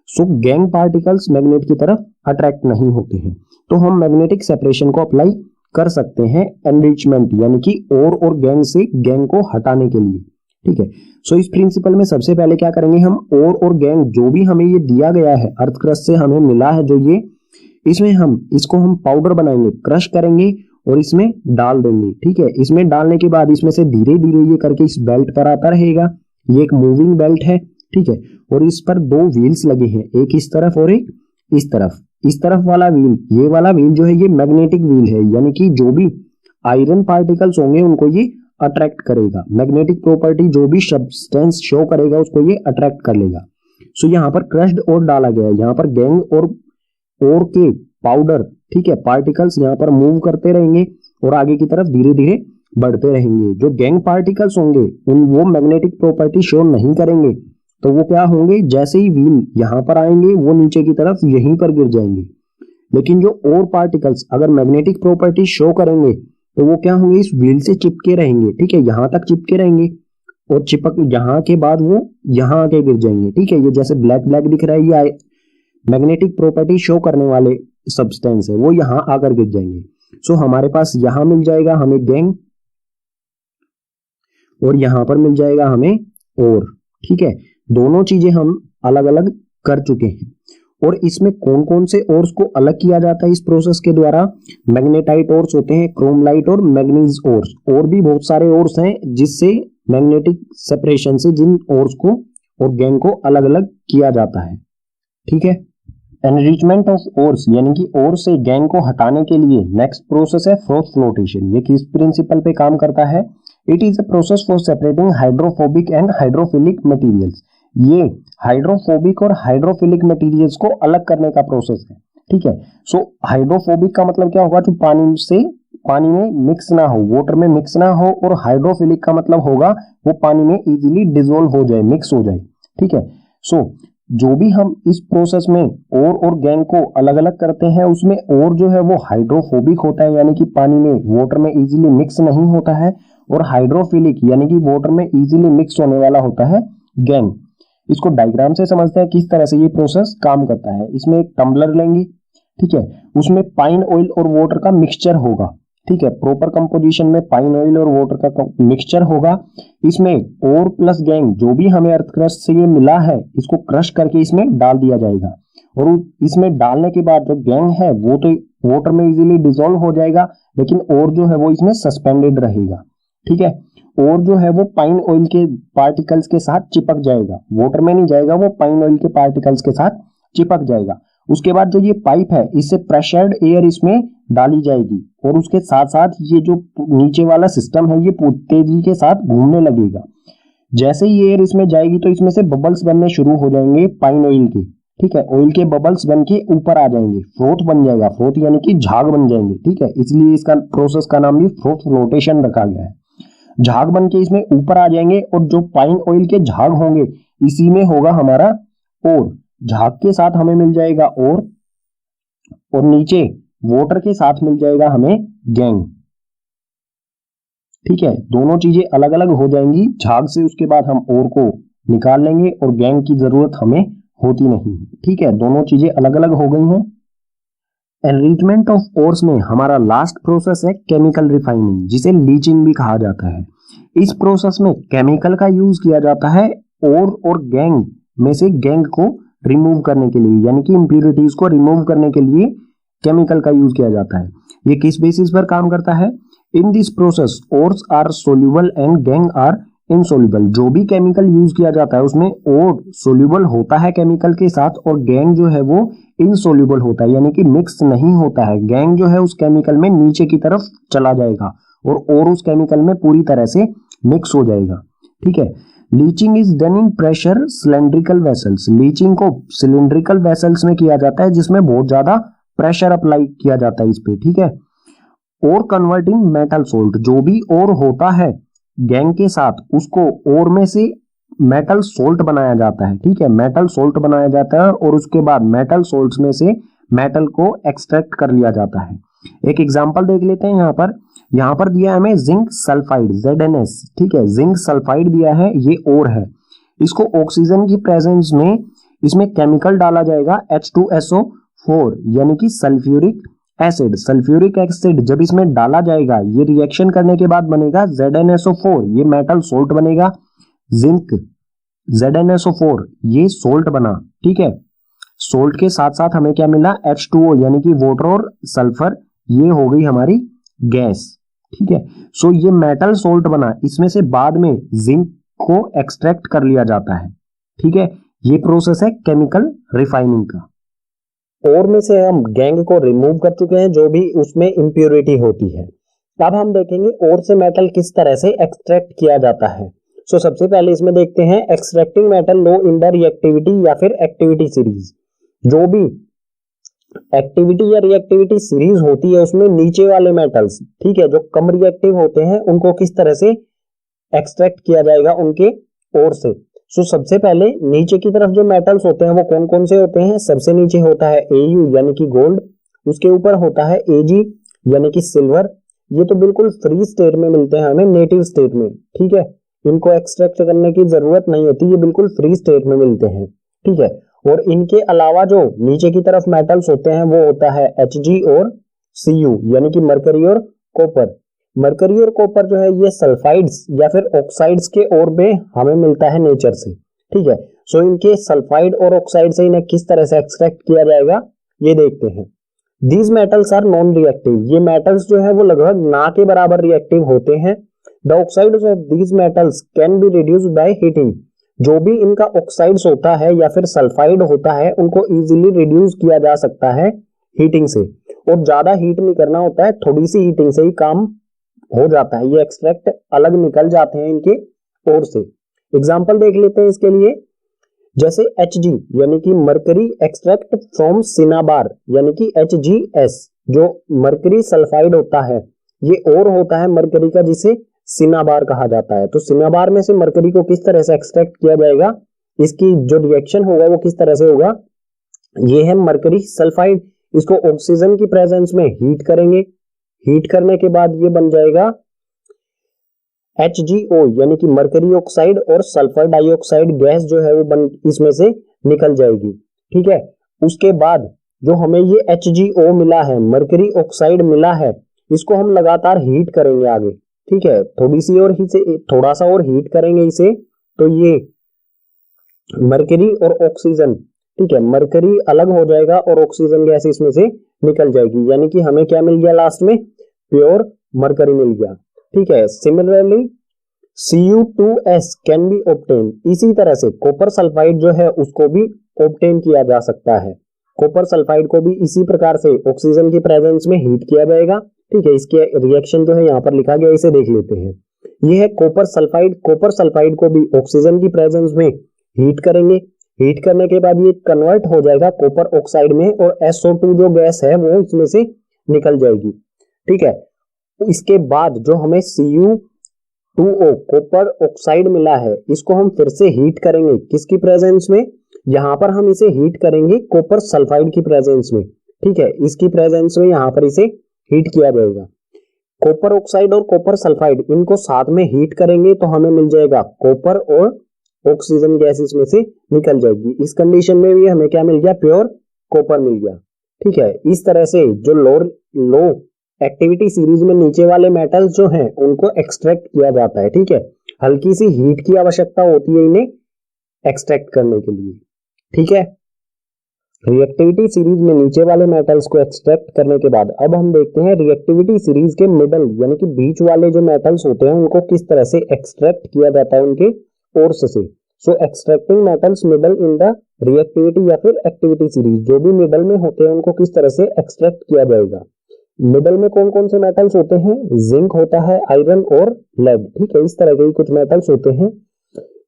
सो गैंग पार्टिकल्स मैग्नेट की तरफ अट्रैक्ट नहीं होते हैं। तो हम मैग्नेटिक सेपरेशन को अप्लाई कर सकते हैं एनरिचमेंट यानी कि और गैंग से गैंग को हटाने के लिए। ठीक है, सो इस प्रिंसिपल में सबसे पहले क्या करेंगे हम, और गैंग जो भी हमें ये दिया गया है अर्थ क्रस्ट से हमें मिला है जो ये, इसमें हम इसको हम पाउडर बनाएंगे, क्रश करेंगे और इसमें डाल देंगे। ठीक है, इसमें डालने के बाद इसमें से धीरे धीरे ये करके इस बेल्ट पर आता रहेगा। ये एक मूविंग बेल्ट है। ठीक है, और इस पर दो व्हील्स लगे हैं, एक इस तरफ और एक इस तरफ। इस तरफ वाला व्हील, ये वाला व्हील जो है ये मैग्नेटिक व्हील है, यानी कि जो भी आयरन पार्टिकल्स होंगे उनको ये अट्रैक्ट करेगा। मैग्नेटिक प्रॉपर्टी जो भी सब्सटेंस शो करेगा उसको ये अट्रैक्ट कर लेगा। सो यहाँ पर क्रश्ड और डाला गया है, यहाँ पर गैंग और के पाउडर, ठीक है, पार्टिकल्स यहाँ पर मूव करते रहेंगे और आगे की तरफ धीरे धीरे बढ़ते रहेंगे। जो गैंग पार्टिकल्स होंगे वो मैग्नेटिक प्रॉपर्टी शो नहीं करेंगे, तो वो क्या होंगे, जैसे ही व्हील यहाँ पर आएंगे वो नीचे की तरफ यहीं पर गिर जाएंगे। लेकिन जो और पार्टिकल्स अगर मैग्नेटिक प्रॉपर्टी शो करेंगे तो वो क्या होंगे, इस व्हील से चिपके रहेंगे, ठीक है, यहां तक चिपके रहेंगे और चिपक यहाँ के बाद वो यहाँ आके गिर जाएंगे, ठीक है। ये जैसे ब्लैक ब्लैक दिख रहा है, ये मैग्नेटिक प्रॉपर्टी शो करने वाले सब्सटेंस है, वो यहाँ आकर गिर जाएंगे। सो हमारे पास यहाँ मिल जाएगा हमें गैंग और यहाँ पर मिल जाएगा हमें और, ठीक है। दोनों चीजें हम अलग अलग कर चुके हैं। और इसमें कौन कौन से ओर्स को अलग किया जाता है इस प्रोसेस के द्वारा, मैग्नेटाइट ओर्स होते हैं, क्रोमलाइट और मैग्नीज ओर्स, और भी बहुत सारे ओर्स हैं जिससे मैग्नेटिक सेपरेशन से जिन ओर्स को और गैंग को अलग अलग किया जाता है, ठीक है। एनरिचमेंट ऑफ ओर्स यानी कि ओर से गैंग को हटाने के लिए नेक्स्ट प्रोसेस है फ्रोथ फ्लोटेशन। ये किस प्रिंसिपल पे काम करता है, it is a process for separating hydrophobic and hydrophilic materials. ये हाइड्रोफोबिक और हाइड्रोफिलिक मटेरियल्स को अलग करने का प्रोसेस है, ठीक है। सो हाइड्रोफोबिक का मतलब क्या होगा, जो पानी में मिक्स ना हो, वाटर में मिक्स ना हो, और हाइड्रोफिलिक का मतलब होगा वो पानी में इजीली डिसॉल्व हो जाए, मिक्स हो जाए, ठीक है। सो जो भी हम इस प्रोसेस में ओर और गैंग को अलग अलग करते हैं, उसमें ओर जो है वो हाइड्रोफोबिक होता है, यानी कि पानी में वाटर में इजीली मिक्स नहीं होता है, और हाइड्रोफिलिक यानी कि वाटर में इजीली मिक्स होने वाला होता है गैंग। इसको डायग्राम से समझते हैं किस तरह से ये प्रोसेस काम करता है। इसमें एक टम्बलर लेंगे, ठीक है, उसमें पाइन ऑयल और वाटर का मिक्सचर होगा, ठीक है, प्रॉपर कंपोजिशन में पाइन ऑयल और वाटर का मिक्सचर होगा। इसमें ओर प्लस गैंग जो भी हमें अर्थ क्रस्ट से ये मिला है, इसको क्रश करके इसमें डाल दिया जाएगा, और इसमें डालने के बाद जो गैंग है वो तो वाटर में इजीली डिसॉल्व हो जाएगा, लेकिन ओर जो है वो इसमें सस्पेंडेड रहेगा, ठीक है। और जो है वो पाइन ऑयल के पार्टिकल्स के साथ चिपक जाएगा, वाटर में नहीं जाएगा, वो पाइन ऑयल के पार्टिकल्स के साथ चिपक जाएगा। उसके बाद जो ये पाइप है, इससे प्रेशर्ड एयर इसमें डाली जाएगी, और उसके साथ साथ ये जो नीचे वाला सिस्टम है ये तेजी के साथ घूमने लगेगा। जैसे ही एयर इसमें जाएगी तो इसमें से बबल्स बनने शुरू हो जाएंगे पाइन ऑयल के, ठीक है, ऑयल के बबल्स बन के ऊपर आ जाएंगे, फ्रोथ बन जाएगा, फ्रोथ यानी कि झाग बन जाएंगे, ठीक है, इसलिए इसका प्रोसेस का नाम भी फ्रोथ फ्लोटेशन रखा गया है। झाग बन के इसमें ऊपर आ जाएंगे, और जो पाइन ऑयल के झाग होंगे इसी में होगा हमारा और, झाग के साथ हमें मिल जाएगा और नीचे वाटर के साथ मिल जाएगा हमें गैंग, ठीक है। दोनों चीजें अलग अलग हो जाएंगी झाग से, उसके बाद हम और को निकाल लेंगे और गैंग की जरूरत हमें होती नहीं, ठीक है, दोनों चीजें अलग अलग हो गई हैं। एनरिचमेंट ऑफ ओर्स में हमारा लास्ट प्रोसेस है केमिकल रिफाइनिंग, जिसे लीचिंग भी कहा जाता है। इस प्रोसेस में केमिकल का यूज किया जाता है और गैंग में से गैंग को रिमूव करने के लिए, यानी कि इंप्यूरिटीज को रिमूव करने के लिए केमिकल का यूज किया जाता है। ये किस बेसिस पर काम करता है, in this process ores are soluble and gangue are insoluble. जो भी केमिकल यूज किया जाता है उसमें ओर सोल्यूबल होता है केमिकल के साथ, और गैंग जो है वो इनसोल्यूबल होता है, यानी कि मिक्स नहीं होता है। गैंग जो है उस केमिकल में नीचे की तरफ चला जाएगा और उस केमिकल में पूरी तरह से मिक्स हो जाएगा, ठीक है। Leaching is done in pressure cylindrical vessels. Leaching को सिलेंड्रिकल वेसल्स में किया जाता है, जिसमें बहुत ज्यादा प्रेशर अप्लाई किया जाता है इस पे, ठीक है। और कन्वर्टिंग मेटल सोल्ट, जो भी और होता है गैंग के साथ, उसको और में से मेटल सोल्ट बनाया जाता है, ठीक है, मेटल सोल्ट बनाया जाता है, और उसके बाद मेटल सोल्ट्स में से मेटल को एक्सट्रैक्ट कर लिया जाता है। एक एग्जांपल देख लेते हैं। यहाँ पर दिया है हमें जिंक सल्फाइड ZnS, ठीक है, जिंक सल्फाइड दिया है, ये और है। इसको ऑक्सीजन की प्रेजेंस में इसमें केमिकल डाला जाएगा H2SO4 यानी कि सल्फ्यूरिक एसिड। सल्फ्यूरिक एसिड जब इसमें डाला जाएगा, ये रिएक्शन करने के बाद बनेगा ZnSO4, ये मेटल सोल्ट बनेगा। जिंक ZnSO4 ये सोल्ट बना, ठीक है। सोल्ट के साथ साथ हमें क्या मिला, H2O यानी कि वाटर और सल्फर, ये हो गई हमारी गैस, ठीक है। सो ये मेटल सोल्ट बना, इसमें से बाद में जिंक को एक्सट्रैक्ट कर लिया जाता है, ठीक है। ये प्रोसेस है केमिकल रिफाइनिंग का। और में से हम गैंग को रिमूव कर चुके हैं, जो भी उसमें इंप्योरिटी होती है। अब हम देखेंगे और से मेटल किस तरह से एक्सट्रैक्ट किया जाता है। सो सबसे पहले इसमें देखते हैं extracting metal low in the reactivity या फिर एक्टिविटी सीरीज। जो भी एक्टिविटी या रिएक्टिविटी सीरीज होती है उसमें नीचे वाले मेटल्स, ठीक है, जो कम रिएक्टिव होते हैं, उनको किस तरह से एक्सट्रैक्ट किया जाएगा उनके ओर से। सो सबसे पहले नीचे की तरफ जो मेटल्स होते हैं वो कौन कौन से होते हैं। सबसे नीचे होता है Au यानी कि गोल्ड, उसके ऊपर होता है Ag यानी कि सिल्वर, ये तो बिल्कुल फ्री स्टेट में मिलते हैं हमें, नेटिव स्टेट में, ठीक है। इनको एक्सट्रैक्ट करने की जरूरत नहीं होती, ये बिल्कुल फ्री स्टेट में मिलते हैं, ठीक है। और इनके अलावा जो नीचे की तरफ मेटल्स होते हैं वो होता है Hg और Cu, यानी कि मरकरी और कॉपर। मरकरी और कॉपर जो है ये सल्फाइड्स या फिर ऑक्साइड्स के और में हमें मिलता है नेचर से, ठीक है। सो इनके सल्फाइड और ऑक्साइड से इन्हें किस तरह से एक्सट्रैक्ट किया जाएगा ये देखते हैं। These metals are non reactive, ये मेटल्स जो है वो लगभग ना के बराबर रिएक्टिव होते हैं। The oxides of these metals can be reduced by heating, जो भी इनका ऑक्साइड्स होता है या फिर सल्फाइड होता है उनको इजीली रिड्यूस किया जा सकता है हीटिंग से, और ज्यादा हीट नहीं करना होता है, थोड़ी सी हीटिंग से ही काम हो जाता है, ये एक्सट्रैक्ट अलग निकल जाते हैं इनके ओर से। एग्जांपल देख लेते हैं इसके लिए, जैसे Hg यानी कि मरकरी एक्सट्रैक्ट फ्रॉम सिनाबार, यानी कि HgS जो मरकरी सल्फाइड होता है ये और होता है मरकरी का जिसे सिनाबार कहा जाता है। तो सिनाबार में से मरकरी को किस तरह से एक्सट्रैक्ट किया जाएगा, इसकी जो रिएक्शन होगा वो किस तरह से होगा, ये है मरकरी सल्फाइड, इसको ऑक्सीजन की प्रेजेंस में हीट करेंगे, हीट करने के बाद ये बन जाएगा HgO यानी कि मरकरी ऑक्साइड, और सल्फर डाइऑक्साइड गैस जो है वो बन इसमें से निकल जाएगी, ठीक है। उसके बाद जो हमें ये HgO मिला है, मरकरी ऑक्साइड मिला है, इसको हम लगातार हीट करेंगे आगे, ठीक है। थोड़ी सी और इसे थोड़ा सा और हीट करेंगे इसे, तो ये मरकरी और ऑक्सीजन, ठीक है, मरकरी अलग हो जाएगा और ऑक्सीजन गैस इसमें से निकल जाएगी, यानी कि हमें क्या मिल गया लास्ट में, प्योर मरकरी मिल गया, ठीक है। Similarly Cu2S can be obtain, इसी तरह से कॉपर सल्फाइड जो है उसको भी ऑब्टेन किया जा सकता है। कॉपर सल्फाइड को भी इसी प्रकार से ऑक्सीजन की प्रेजेंस में हीट किया जाएगा, ठीक है। इसके रिएक्शन जो है यहाँ पर लिखा गया, इसे देख लेते हैं। ये है कॉपर सल्फाइड, कॉपर सल्फाइड को भी ऑक्सीजन की प्रेजेंस में हीट करेंगे, हीट करने के बाद ये कन्वर्ट हो जाएगा कॉपर ऑक्साइड में, और SO2 जो गैस है वो इसमें से निकल जाएगी, ठीक है। इसके बाद जो हमें Cu2O कॉपर ऑक्साइड मिला है, इसको हम फिर से हीट करेंगे, किसकी प्रेजेंस में, यहां पर हम इसे हीट करेंगे कॉपर सल्फाइड की प्रेजेंस में, ठीक है। इसकी प्रेजेंस में यहां पर इसे हीट किया जाएगा। कॉपर ऑक्साइड और कॉपर सल्फाइड इनको साथ में हीट करेंगे तो हमें मिल जाएगा कॉपर और ऑक्सीजन गैस इसमें से निकल जाएगी। इस कंडीशन में भी हमें क्या मिल गया, प्योर कॉपर मिल गया, ठीक है। इस तरह से जो लो एक्टिविटी सीरीज में नीचे वाले मेटल्स जो हैं उनको एक्सट्रैक्ट किया जाता है, ठीक है। हल्की सी हीट की आवश्यकता होती है इन्हें एक्सट्रैक्ट करने के लिए, ठीक है। रिएक्टिविटी सीरीज में नीचे वाले मेटल्स को एक्सट्रैक्ट करने के बाद अब हम देखते हैं रिएक्टिविटी सीरीज के मिडल यानी कि बीच वाले जो मेटल्स होते हैं उनको किस तरह से एक्सट्रैक्ट किया जाता है उनके ओर्स से। So extracting metals middle in the reactivity या फिर एक्टिविटी सीरीज, जो भी मिडल में होते हैं उनको किस तरह से एक्सट्रैक्ट किया जाएगा। मिडल में कौन कौन से मेटल्स होते हैं, जिंक होता है, आयरन और लेड, ठीक है। इस तरह के कुछ मेटल्स होते हैं,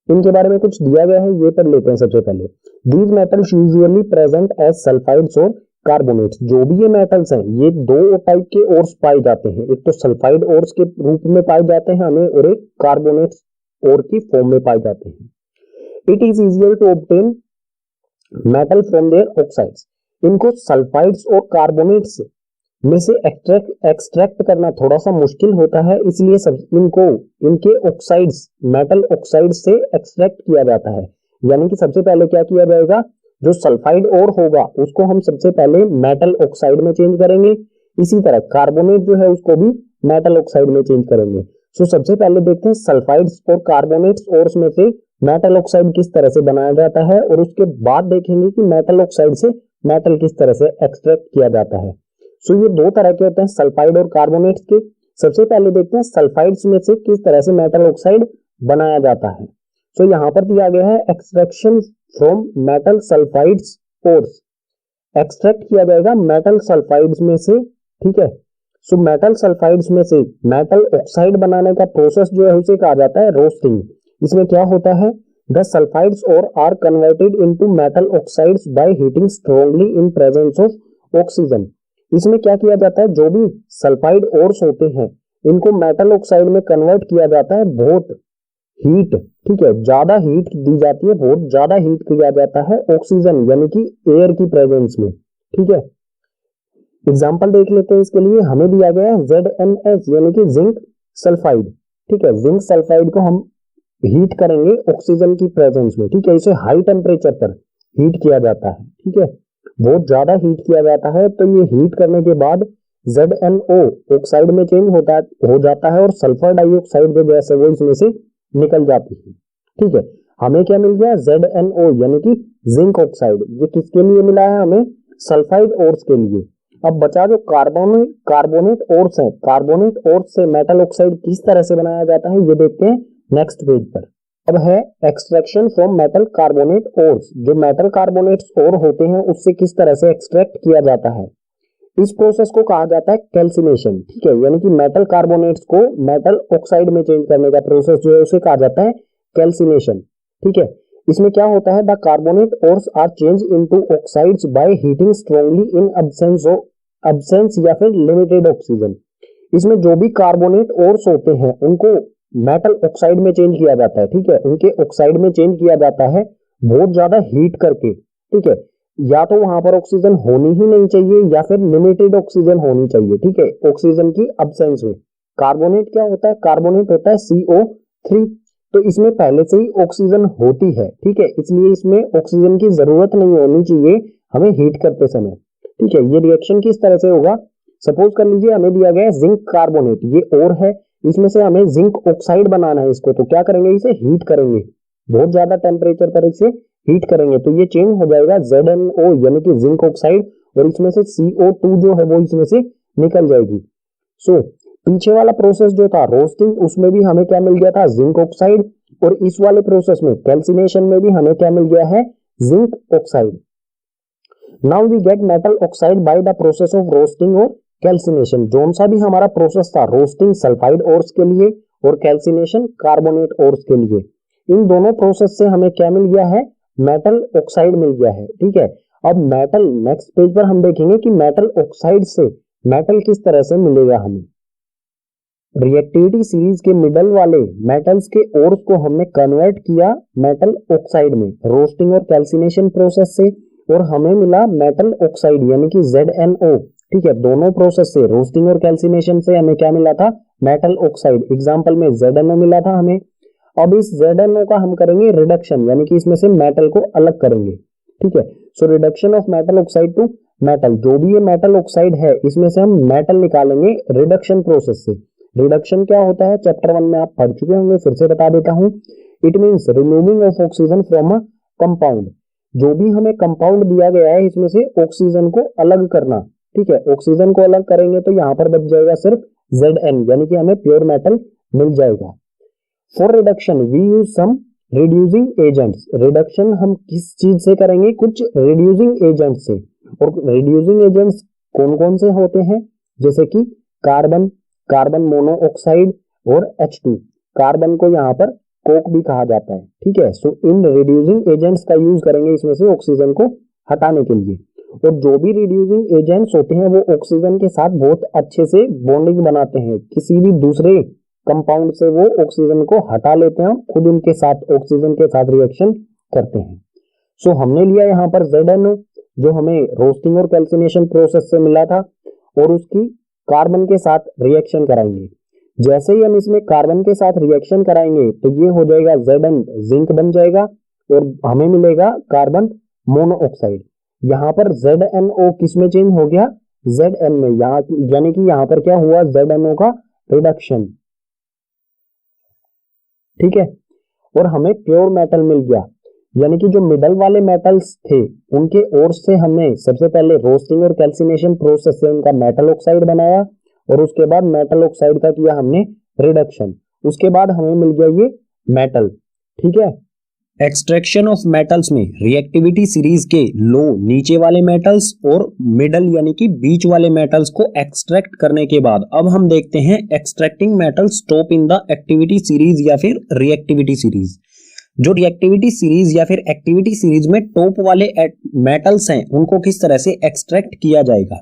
इनके बारे में कुछ दिया गया है, ये पढ़ लेते हैं सबसे पहले। These metals usually present as sulphides और कार्बोनेट्स, जो भी ये मेटल्स हैं ये दो टाइप के ओर्स पाए जाते हैं, एक तो सल्फाइड ओर्स के रूप में पाए जाते हैं हमें, और एक कार्बोनेट्स ओर की फॉर्म में पाए जाते हैं। It is easier to obtain metal from their oxides, इनको सल्फाइड्स और कार्बोनेट्स में से एक्सट्रैक्ट करना थोड़ा सा मुश्किल होता है, इसलिए सब इनको इनके ऑक्साइड्स मेटल ऑक्साइड से एक्सट्रैक्ट किया जाता है। यानी कि सबसे पहले क्या किया जाएगा, जो सल्फाइड और होगा उसको हम सबसे पहले मेटल ऑक्साइड में चेंज करेंगे, इसी तरह कार्बोनेट जो है उसको भी मेटल ऑक्साइड में चेंज करेंगे। सो सबसे पहले देखते हैं सल्फाइड्स और कार्बोनेट्स और उसमें से मेटल ऑक्साइड किस तरह से बनाया जाता है, और उसके बाद देखेंगे कि मेटल ऑक्साइड से मेटल किस तरह से एक्सट्रैक्ट किया जाता है। सो ये दो तरह के होते हैं सल्फाइड और कार्बोनेट्स के। सबसे पहले देखते हैं सल्फाइड्स में से किस तरह से मेटल ऑक्साइड बनाया जाता है। सो यहाँ पर दिया गया है extraction from metal sulphides ores, extract किया जाएगा मेटल सल्फाइड्स में से, ठीक है। सो मेटल सल्फाइड्स में से मेटल ऑक्साइड बनाने का प्रोसेस जो है उसे कहा जाता है रोस्टिंग। इसमें क्या होता है, the sulphides ores are converted into metal oxides by heating strongly in presence of oxygen. इसमें क्या किया जाता है, जो भी सल्फाइड ओर्स होते हैं इनको मेटल ऑक्साइड में कन्वर्ट किया जाता है, बहुत हीट, ठीक है, ज्यादा हीट दी जाती है, बहुत ज्यादा हीट किया जाता है ऑक्सीजन यानी कि एयर की प्रेजेंस में, ठीक है। एग्जाम्पल देख लेते हैं इसके लिए। हमें दिया गया है ZnS यानी कि जिंक सल्फाइड। ठीक है, जिंक सल्फाइड को हम हीट करेंगे ऑक्सीजन की प्रेजेंस में। ठीक है, इसे हाई टेम्परेचर पर हीट किया जाता है। ठीक है, बहुत ज्यादा हीट किया जाता है। तो ये हीट करने के बाद ZnO ऑक्साइड में चेंज हो जाता है और सल्फर डाइऑक्साइड जो गैस है वो इसमें से निकल जाती है। ठीक है, हमें क्या मिल गया? ZnO यानी कि जिंक ऑक्साइड। ये किसके लिए मिला है? हमें सल्फाइड ओर्स के लिए। अब बचा जो कार्बोनेट ओर्स है, कार्बोनेट ओर्स से मेटल ऑक्साइड किस तरह से बनाया जाता है ये देखते हैं नेक्स्ट पेज पर। अब है extraction from metal carbonate ores. जो मेटल कार्बोनेट्स ओर होते हैं उससे किस तरह से एक्सट्रैक्ट किया जाता है। इस प्रोसेस को कहा जाता है कैल्सिनेशन। ठीक है, यानी कि मेटल कार्बोनेट्स को मेटल ऑक्साइड में चेंज करने का प्रोसेस जो है उसे कहा जाता है कैल्सिनेशन। ठीक है, इसमें क्या होता है? The carbonate ores are change into oxides by heating strongly in absence या फिर लिमिटेड ऑक्सीजन। इसमें जो भी कार्बोनेट ओर्स होते हैं उनको मेटल ऑक्साइड में चेंज किया जाता है। ठीक है, उनके ऑक्साइड में चेंज किया जाता है बहुत ज्यादा हीट करके। ठीक है, या तो वहां पर ऑक्सीजन होनी ही नहीं चाहिए या फिर लिमिटेड ऑक्सीजन होनी चाहिए। ठीक है, ऑक्सीजन की एब्सेंस में। कार्बोनेट क्या होता है? कार्बोनेट होता है CO3। तो इसमें पहले से ही ऑक्सीजन होती है। ठीक है, इसलिए इसमें ऑक्सीजन की जरूरत नहीं होनी चाहिए हमें हीट करते समय। ठीक है, ये रिएक्शन किस तरह से होगा? सपोज कर लीजिए हमें दिया गया है जिंक कार्बोनेट, ये और है, इसमें से हमें जिंक ऑक्साइड बनाना है इसको। तो क्या करेंगे? इसे हीट करेंगे, बहुत ज्यादा टेम्परेचर पर इसे हीट करेंगे तो ये चेंज हो जाएगा ZnO यानी कि जिंक ऑक्साइड, और इसमें से CO2 जो है वो इसमें से निकल जाएगी। सो पीछे वाला प्रोसेस जो था रोस्टिंग, उसमें भी हमें क्या मिल गया था? Zinc oxide. और इस वाले प्रोसेस में कैल्सिनेशन में भी हमें क्या मिल गया है? Zinc oxide. Now we get metal oxide by the process of roasting और कैल्सिनेशन। जोन सा भी हमारा प्रोसेस था, रोस्टिंग सल्फाइड ओर्स के लिए और कैल्सिनेशन कार्बोनेट ओर्स के लिए, इन दोनों प्रोसेस से हमें क्या मिल गया है? मेटल ऑक्साइड मिल गया है। ठीक है, अब मेटल नेक्स्ट पेज पर हम देखेंगे कि मेटल ऑक्साइड से मेटल किस तरह से मिलेगा हमें। रिएक्टिविटी सीरीज के मिडल वाले मेटल्स के ओर्स को हमने कन्वर्ट किया मेटल ऑक्साइड में रोस्टिंग और कैल्सिनेशन प्रोसेस से, और हमें मिला मेटल ऑक्साइड यानी कि ZnO। ठीक है, दोनों प्रोसेस से रोस्टिंग और कैल्सिनेशन से हमें क्या मिला था? Metal oxide. एग्जांपल में ZnO मिला था हमें। अब इस ZnO का हम करेंगे रिडक्शन, यानी कि इसमें से मेटल को अलग करेंगे। ठीक है, so reduction of metal oxide to metal. जो भी ये मेटल ऑक्साइड है इसमें से हम मेटल निकालेंगे रिडक्शन प्रोसेस से। रिडक्शन क्या होता है? चैप्टर 1 में आप पढ़ चुके होंगे, फिर से बता देता हूं। It means removing of oxygen from a compound. जो भी हमें कंपाउंड दिया गया है इसमें से ऑक्सीजन को अलग करना। ठीक है, ऑक्सीजन को अलग करेंगे तो यहां पर बच जाएगा सिर्फ Zn, यानी कि हमें प्योर मेटल मिल जाएगा। For reduction we use some reducing agents. Reduction हम किस चीज से करेंगे? कुछ रिड्यूसिंग एजेंट से। और रिड्यूसिंग एजेंट्स कौन कौन से होते हैं? जैसे कि कार्बन, कार्बन मोनोऑक्साइड और H2। कार्बन को यहाँ पर कोक भी कहा जाता है। ठीक है, सो इन रिड्यूसिंग एजेंट्स का यूज करेंगे इसमें से ऑक्सीजन को हटाने के लिए। और जो भी रिड्यूसिंग एजेंट्स होते हैं वो ऑक्सीजन के साथ बहुत अच्छे से बॉन्डिंग बनाते हैं। किसी भी दूसरे कंपाउंड से वो ऑक्सीजन को हटा लेते हैं, खुद उनके साथ ऑक्सीजन के साथ रिएक्शन करते हैं। सो हमने लिया यहाँ पर ZnO जो हमें रोस्टिंग और कैल्सिनेशन प्रोसेस से मिला था, और उसकी कार्बन के साथ रिएक्शन कराएंगे। जैसे ही हम इसमें कार्बन के साथ रिएक्शन कराएंगे तो ये हो जाएगा Zn, जिंक बन जाएगा, और हमें मिलेगा कार्बन मोनोऑक्साइड। यहाँ पर ZnO किस में चेंज हो गया? Zn में। यहाँ यानी कि यहाँ पर क्या हुआ? ZnO का रिडक्शन। ठीक है, और हमें प्योर मेटल मिल गया। यानी कि जो मिडल वाले मेटल्स थे उनके ओर से हमने सबसे पहले रोस्टिंग और कैल्सिनेशन प्रोसेस से उनका मेटल ऑक्साइड बनाया, और उसके बाद मेटल ऑक्साइड का किया हमने रिडक्शन। उसके बाद हमें मिल गया ये मेटल। ठीक है, एक्सट्रैक्शन ऑफ मेटल्स में रिएक्टिविटी सीरीज के लो नीचे वाले मेटल्स और मिडल यानी कि बीच वाले मेटल्स को एक्सट्रैक्ट करने के बाद अब हम देखते हैं extracting metals top in the activity series या फिर रिएक्टिविटी सीरीज। जो रिएक्टिविटी सीरीज या फिर एक्टिविटी सीरीज में टॉप वाले मेटल्स हैं उनको किस तरह से एक्सट्रैक्ट किया जाएगा।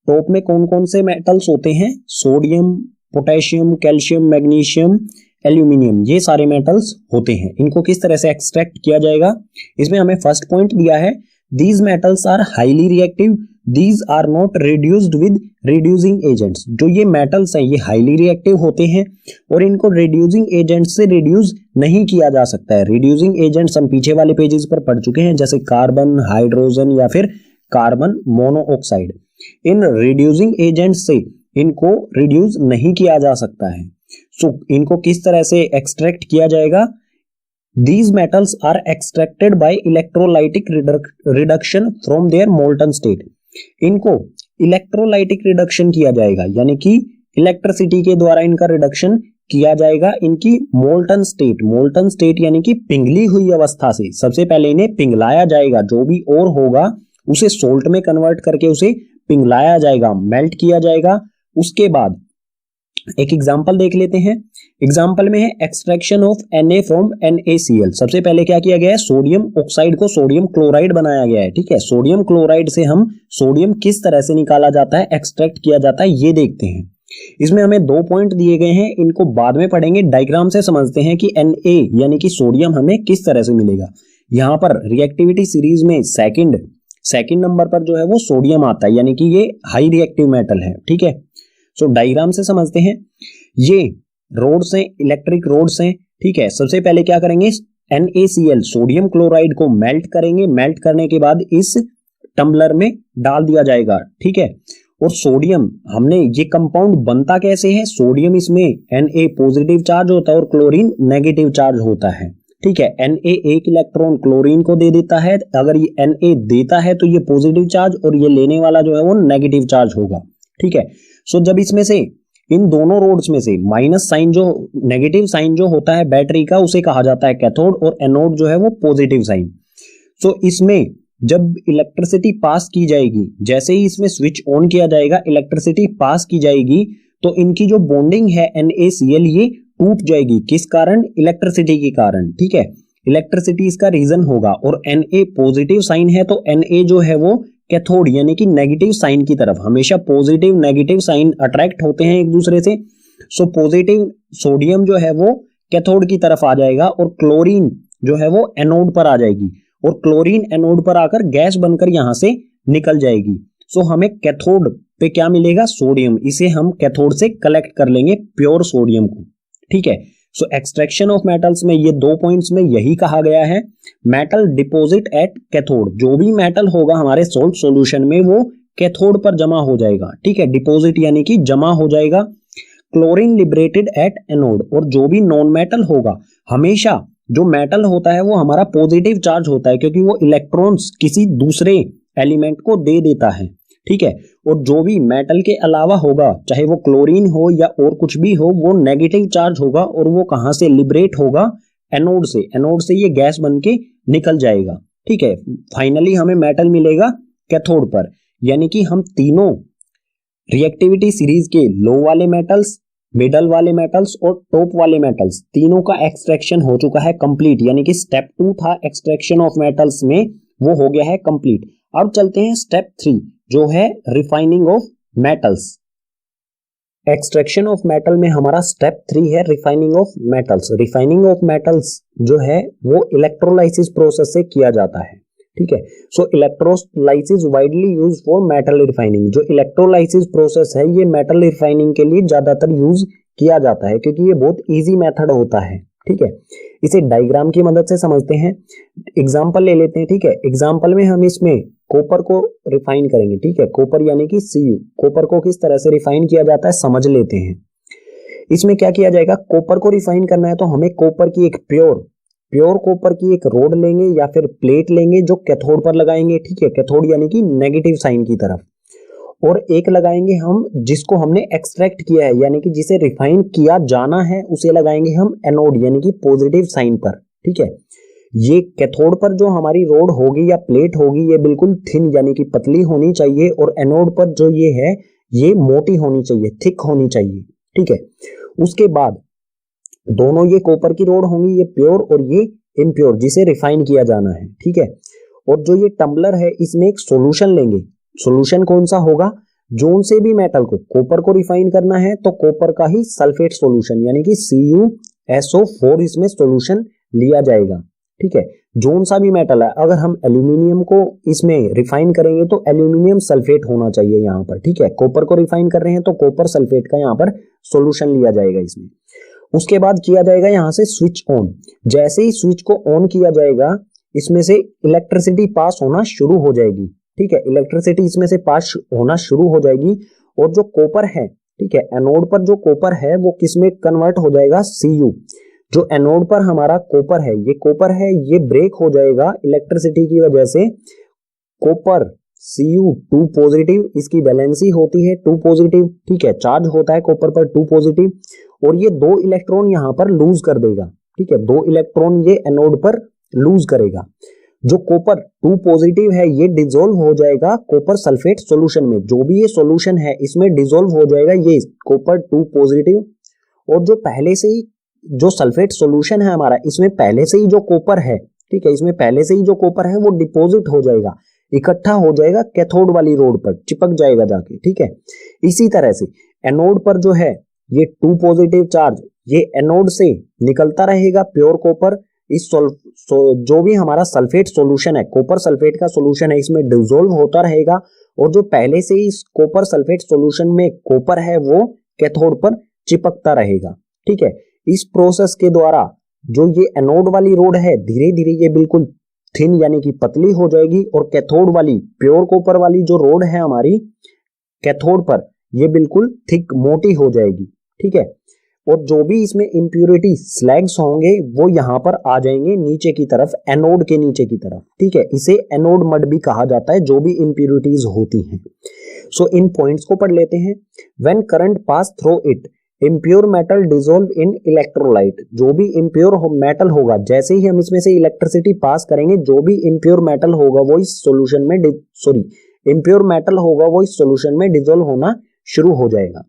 टॉप में कौन कौन से मेटल्स होते हैं? Sodium, potassium, calcium, magnesium, aluminium, ये सारे मेटल्स होते हैं। इनको किस तरह से एक्सट्रैक्ट किया जाएगा? इसमें हमें फर्स्ट पॉइंट दिया है, these metals are highly reactive these are not reduced with reducing agents. जो ये मेटल्स हैं ये हाईली रिएक्टिव होते हैं और इनको रिड्यूसिंग एजेंट से रिड्यूस नहीं किया जा सकता है। रिड्यूसिंग एजेंट्स हम पीछे वाले पेजेस पर पढ़ चुके हैं, जैसे कार्बन, हाइड्रोजन या फिर carbon monoxide. In reducing agent से इनको रिड्यूस नहीं किया जा सकता है। सो इनको किस तरह से एक्सट्रैक्ट किया जाएगा? These metals are extracted by electrolytic reduction from their molten state। इनको इलेक्ट्रोलाइटिक रिडक्शन किया जाएगा, यानी कि इलेक्ट्रिसिटी के द्वारा इनका रिडक्शन किया जाएगा इनकी मोल्टन स्टेट। मोल्टन स्टेट यानी कि पिघली हुई अवस्था से सबसे पहले इन्हें पिघलाया जाएगा। जो भी और होगा उसे सोल्ट में कन्वर्ट करके उसे पिघलाया जाएगा, मेल्ट किया जाएगा। उसके बाद एक एग्जांपल देख लेते हैं। एग्जांपल में है extraction of Na from NaCl। सबसे पहले क्या किया गया है? सोडियम ऑक्साइड को सोडियम क्लोराइड बनाया गया है। ठीक है, सोडियम क्लोराइड से हम सोडियम किस तरह से निकाला जाता है, एक्सट्रैक्ट किया जाता है, ये देखते हैं। इसमें हमें 2 पॉइंट दिए गए हैं, इनको बाद में पढ़ेंगे। डायग्राम से समझते हैं कि Na यानी कि सोडियम हमें किस तरह से मिलेगा। यहां पर रिएक्टिविटी सीरीज में सेकंड नंबर पर जो है वो सोडियम आता है, यानी कि ये हाई रिएक्टिव मेटल है। ठीक है, सो डायग्राम से समझते हैं। ये रोड्स हैं, इलेक्ट्रिक रोड्स हैं। ठीक है, सबसे पहले क्या करेंगे? NaCl सोडियम क्लोराइड को मेल्ट करेंगे। मेल्ट करने के बाद इस टम्बलर में डाल दिया जाएगा। ठीक है, और सोडियम हमने ये कंपाउंड बनता कैसे है? सोडियम इसमें Na पॉजिटिव चार्ज होता है और क्लोरीन नेगेटिव चार्ज होता है। ठीक है, Na एक इलेक्ट्रॉन क्लोरीन को दे देता है। अगर ये Na देता है तो ये पॉजिटिव चार्ज और ये लेने वाला जो है वो नेगेटिव चार्ज होगा। ठीक है, सो जब इसमें से इन दोनों रोड्स में से माइनस साइन जो नेगेटिव साइन जो होता है बैटरी का उसे कहा जाता है कैथोड और एनोड जो है वो पॉजिटिव साइन। सो इसमें जब इलेक्ट्रिसिटी पास की जाएगी, जैसे ही इसमें स्विच ऑन किया जाएगा, इलेक्ट्रिसिटी पास की जाएगी तो इनकी जो बॉन्डिंग है NaCl ये टूट जाएगी। किस कारण? इलेक्ट्रिसिटी के कारण। ठीक है, इलेक्ट्रिसिटी इसका रीजन होगा और Na पॉजिटिव साइन है तो Na जो है वो कैथोड यानी कि नेगेटिव साइन की तरफ। हमेशा पॉजिटिव नेगेटिव साइन अट्रैक्ट होते हैं एक दूसरे से। सो पॉजिटिव सोडियम जो है वो कैथोड की तरफ आ जाएगा और क्लोरीन जो है वो एनोड पर आ जाएगी और क्लोरीन एनोड पर आकर गैस बनकर यहां से निकल जाएगी। सो हमें कैथोड पे क्या मिलेगा? सोडियम। इसे हम कैथोड से कलेक्ट कर लेंगे प्योर सोडियम को। ठीक है, सो एक्सट्रैक्शन ऑफ मेटल्स में ये 2 पॉइंट्स में यही कहा गया है। Metal deposit at cathode. जो भी मेटल होगा हमारे सोल्ट सॉल्यूशन में वो कैथोड पर जमा हो जाएगा। ठीक है, डिपॉजिट यानी कि जमा हो जाएगा। Chlorine liberated at anode. और जो भी नॉन मेटल होगा, हमेशा जो मेटल होता है वो हमारा पॉजिटिव चार्ज होता है क्योंकि वो इलेक्ट्रॉन्स किसी दूसरे एलिमेंट को दे देता है। ठीक है, और जो भी मेटल के अलावा होगा, चाहे वो क्लोरीन हो या और कुछ भी हो, वो नेगेटिव चार्ज होगा और वो कहां से लिबरेट होगा? एनोड से। एनोड से ये गैस बन के निकल जाएगा। ठीक है, फाइनली हमें मेटल मिलेगा कैथोड पर। यानी कि हम तीनों रिएक्टिविटी सीरीज के लो वाले मेटल्स, मिडल वाले मेटल्स और टॉप वाले मेटल्स तीनों का एक्सट्रैक्शन हो चुका है कंप्लीट। यानी कि स्टेप 2 था एक्सट्रैक्शन ऑफ मेटल्स में, वो हो गया है कंप्लीट। अब चलते हैं स्टेप 3 जो है refining of metals. Extraction of metal में हमारा स्टेप 3 है refining of metals. Refining of metals जो है वो इलेक्ट्रोलाइसिस प्रोसेस से किया जाता है। ठीक है, so electrolysis widely use for metal refining. जो इलेक्ट्रोलाइसिस प्रोसेस है ये मेटल रिफाइनिंग के लिए ज्यादातर यूज किया जाता है क्योंकि ये बहुत इजी मेथड होता है। ठीक है, इसे डायग्राम की मदद से समझते हैं। एग्जांपल ले लेते हैं। ठीक है, एग्जांपल में हम इसमें कॉपर को रिफाइन करेंगे। ठीक है, कॉपर यानी कि Cu। कॉपर को किस तरह से रिफाइन किया जाता है समझ लेते हैं। इसमें क्या किया जाएगा? कॉपर को रिफाइन करना है तो हमें कॉपर की एक प्योर कॉपर की एक रोड लेंगे या फिर प्लेट लेंगे जो कैथोड पर लगाएंगे। ठीक है, कैथोड यानी कि नेगेटिव साइन की तरफ। और एक लगाएंगे हम जिसको हमने एक्सट्रैक्ट किया है यानी कि जिसे रिफाइन किया जाना है उसे लगाएंगे हम एनोड यानी कि पॉजिटिव साइन पर। ठीक है, ये कैथोड पर जो हमारी रोड होगी या प्लेट होगी ये बिल्कुल थिन यानी कि पतली होनी चाहिए और एनोड पर जो ये है ये मोटी होनी चाहिए, थिक होनी चाहिए। ठीक है, उसके बाद दोनों ये कॉपर की रोड होंगी, ये प्योर और ये इम्प्योर जिसे रिफाइन किया जाना है। ठीक है, और जो ये टम्बलर है इसमें एक सॉल्यूशन लेंगे। सॉल्यूशन कौन सा होगा? जोन से भी मेटल को, कॉपर को रिफाइन करना है तो कॉपर का ही सल्फेट सॉल्यूशन यानी कि CuSO4 इसमें सॉल्यूशन लिया जाएगा। ठीक है। जोन सा भी मेटल है, अगर हम एल्यूमिनियम को इसमें रिफाइन करेंगे तो एल्यूमिनियम सल्फेट होना चाहिए यहाँ पर, ठीक है। कॉपर को रिफाइन कर रहे हैं तो कॉपर सल्फेट का यहाँ पर सॉल्यूशन लिया जाएगा इसमें। उसके बाद किया जाएगा यहाँ से स्विच ऑन। जैसे ही स्विच को ऑन किया जाएगा इसमें से इलेक्ट्रिसिटी पास होना शुरू हो जाएगी, ठीक है। इलेक्ट्रिसिटी इसमें से पास होना शुरू हो जाएगी और जो कॉपर है, ठीक है, एनोड पर जो कॉपर है वो किसमें कन्वर्ट हो जाएगा, Cu। जो एनोड पर हमारा कॉपर है, ये कॉपर है, ये ब्रेक हो जाएगा इलेक्ट्रिसिटी की वजह से। कॉपर Cu2 पॉजिटिव, इसकी वैलेंसी होती है 2 पॉजिटिव, ठीक है। चार्ज होता है कॉपर पर 2 पॉजिटिव और ये 2 इलेक्ट्रॉन यहां पर लूज कर देगा, ठीक है। 2 इलेक्ट्रॉन ये एनोड पर लूज करेगा। जो कॉपर 2 पॉजिटिव है ये डिसॉल्व हो जाएगा कॉपर सल्फेट सॉल्यूशन में। जो भी ये सॉल्यूशन है इसमें डिसॉल्व हो जाएगा ये कॉपर 2 पॉजिटिव। और जो पहले से ही जो सल्फेट सॉल्यूशन है हमारा, इसमें पहले से ही जो कॉपर है, ठीक है, इसमें पहले से ही जो कॉपर है वो डिपॉजिट हो जाएगा, इकट्ठा हो जाएगा कैथोड वाली रोड पर, चिपक जाएगा जाके, ठीक है। इसी तरह से एनोड पर जो है ये 2 पॉजिटिव चार्ज ये एनोड से निकलता रहेगा प्योर कॉपर। इस जो भी हमारा सल्फेट सॉल्यूशन है, कॉपर सल्फेट का सॉल्यूशन है, इसमें डिसॉल्व होता रहेगा और जो पहले से ही इस कॉपर सल्फेट सॉल्यूशन में कॉपर है वो कैथोड पर चिपकता रहेगा, ठीक है। इस प्रोसेस के द्वारा जो ये एनोड वाली रोड है धीरे धीरे ये बिल्कुल थिन यानी कि पतली हो जाएगी और कैथोड वाली प्योर कॉपर वाली जो रोड है हमारी कैथोड पर ये बिल्कुल थिक मोटी हो जाएगी, ठीक है। और जो भी इसमें इंप्यूरिटी स्लैग्स होंगे वो यहां पर आ जाएंगे नीचे की तरफ, एनोड के नीचे की तरफ, ठीक है। इसे एनोड मड भी कहा जाता है जो भी इंप्यूरिटीज होती हैं। सो इन पॉइंट्स को पढ़ लेते हैं। When current pass through it impure metal dissolve in electrolyte. जो भी इम्प्योर मेटल होगा, जैसे ही हम इसमें से इलेक्ट्रिसिटी पास करेंगे, जो भी इम्प्योर मेटल होगा वो इस सॉल्यूशन में इम्प्योर मेटल होगा वो इस सॉल्यूशन में डिसॉल्व होना शुरू हो जाएगा।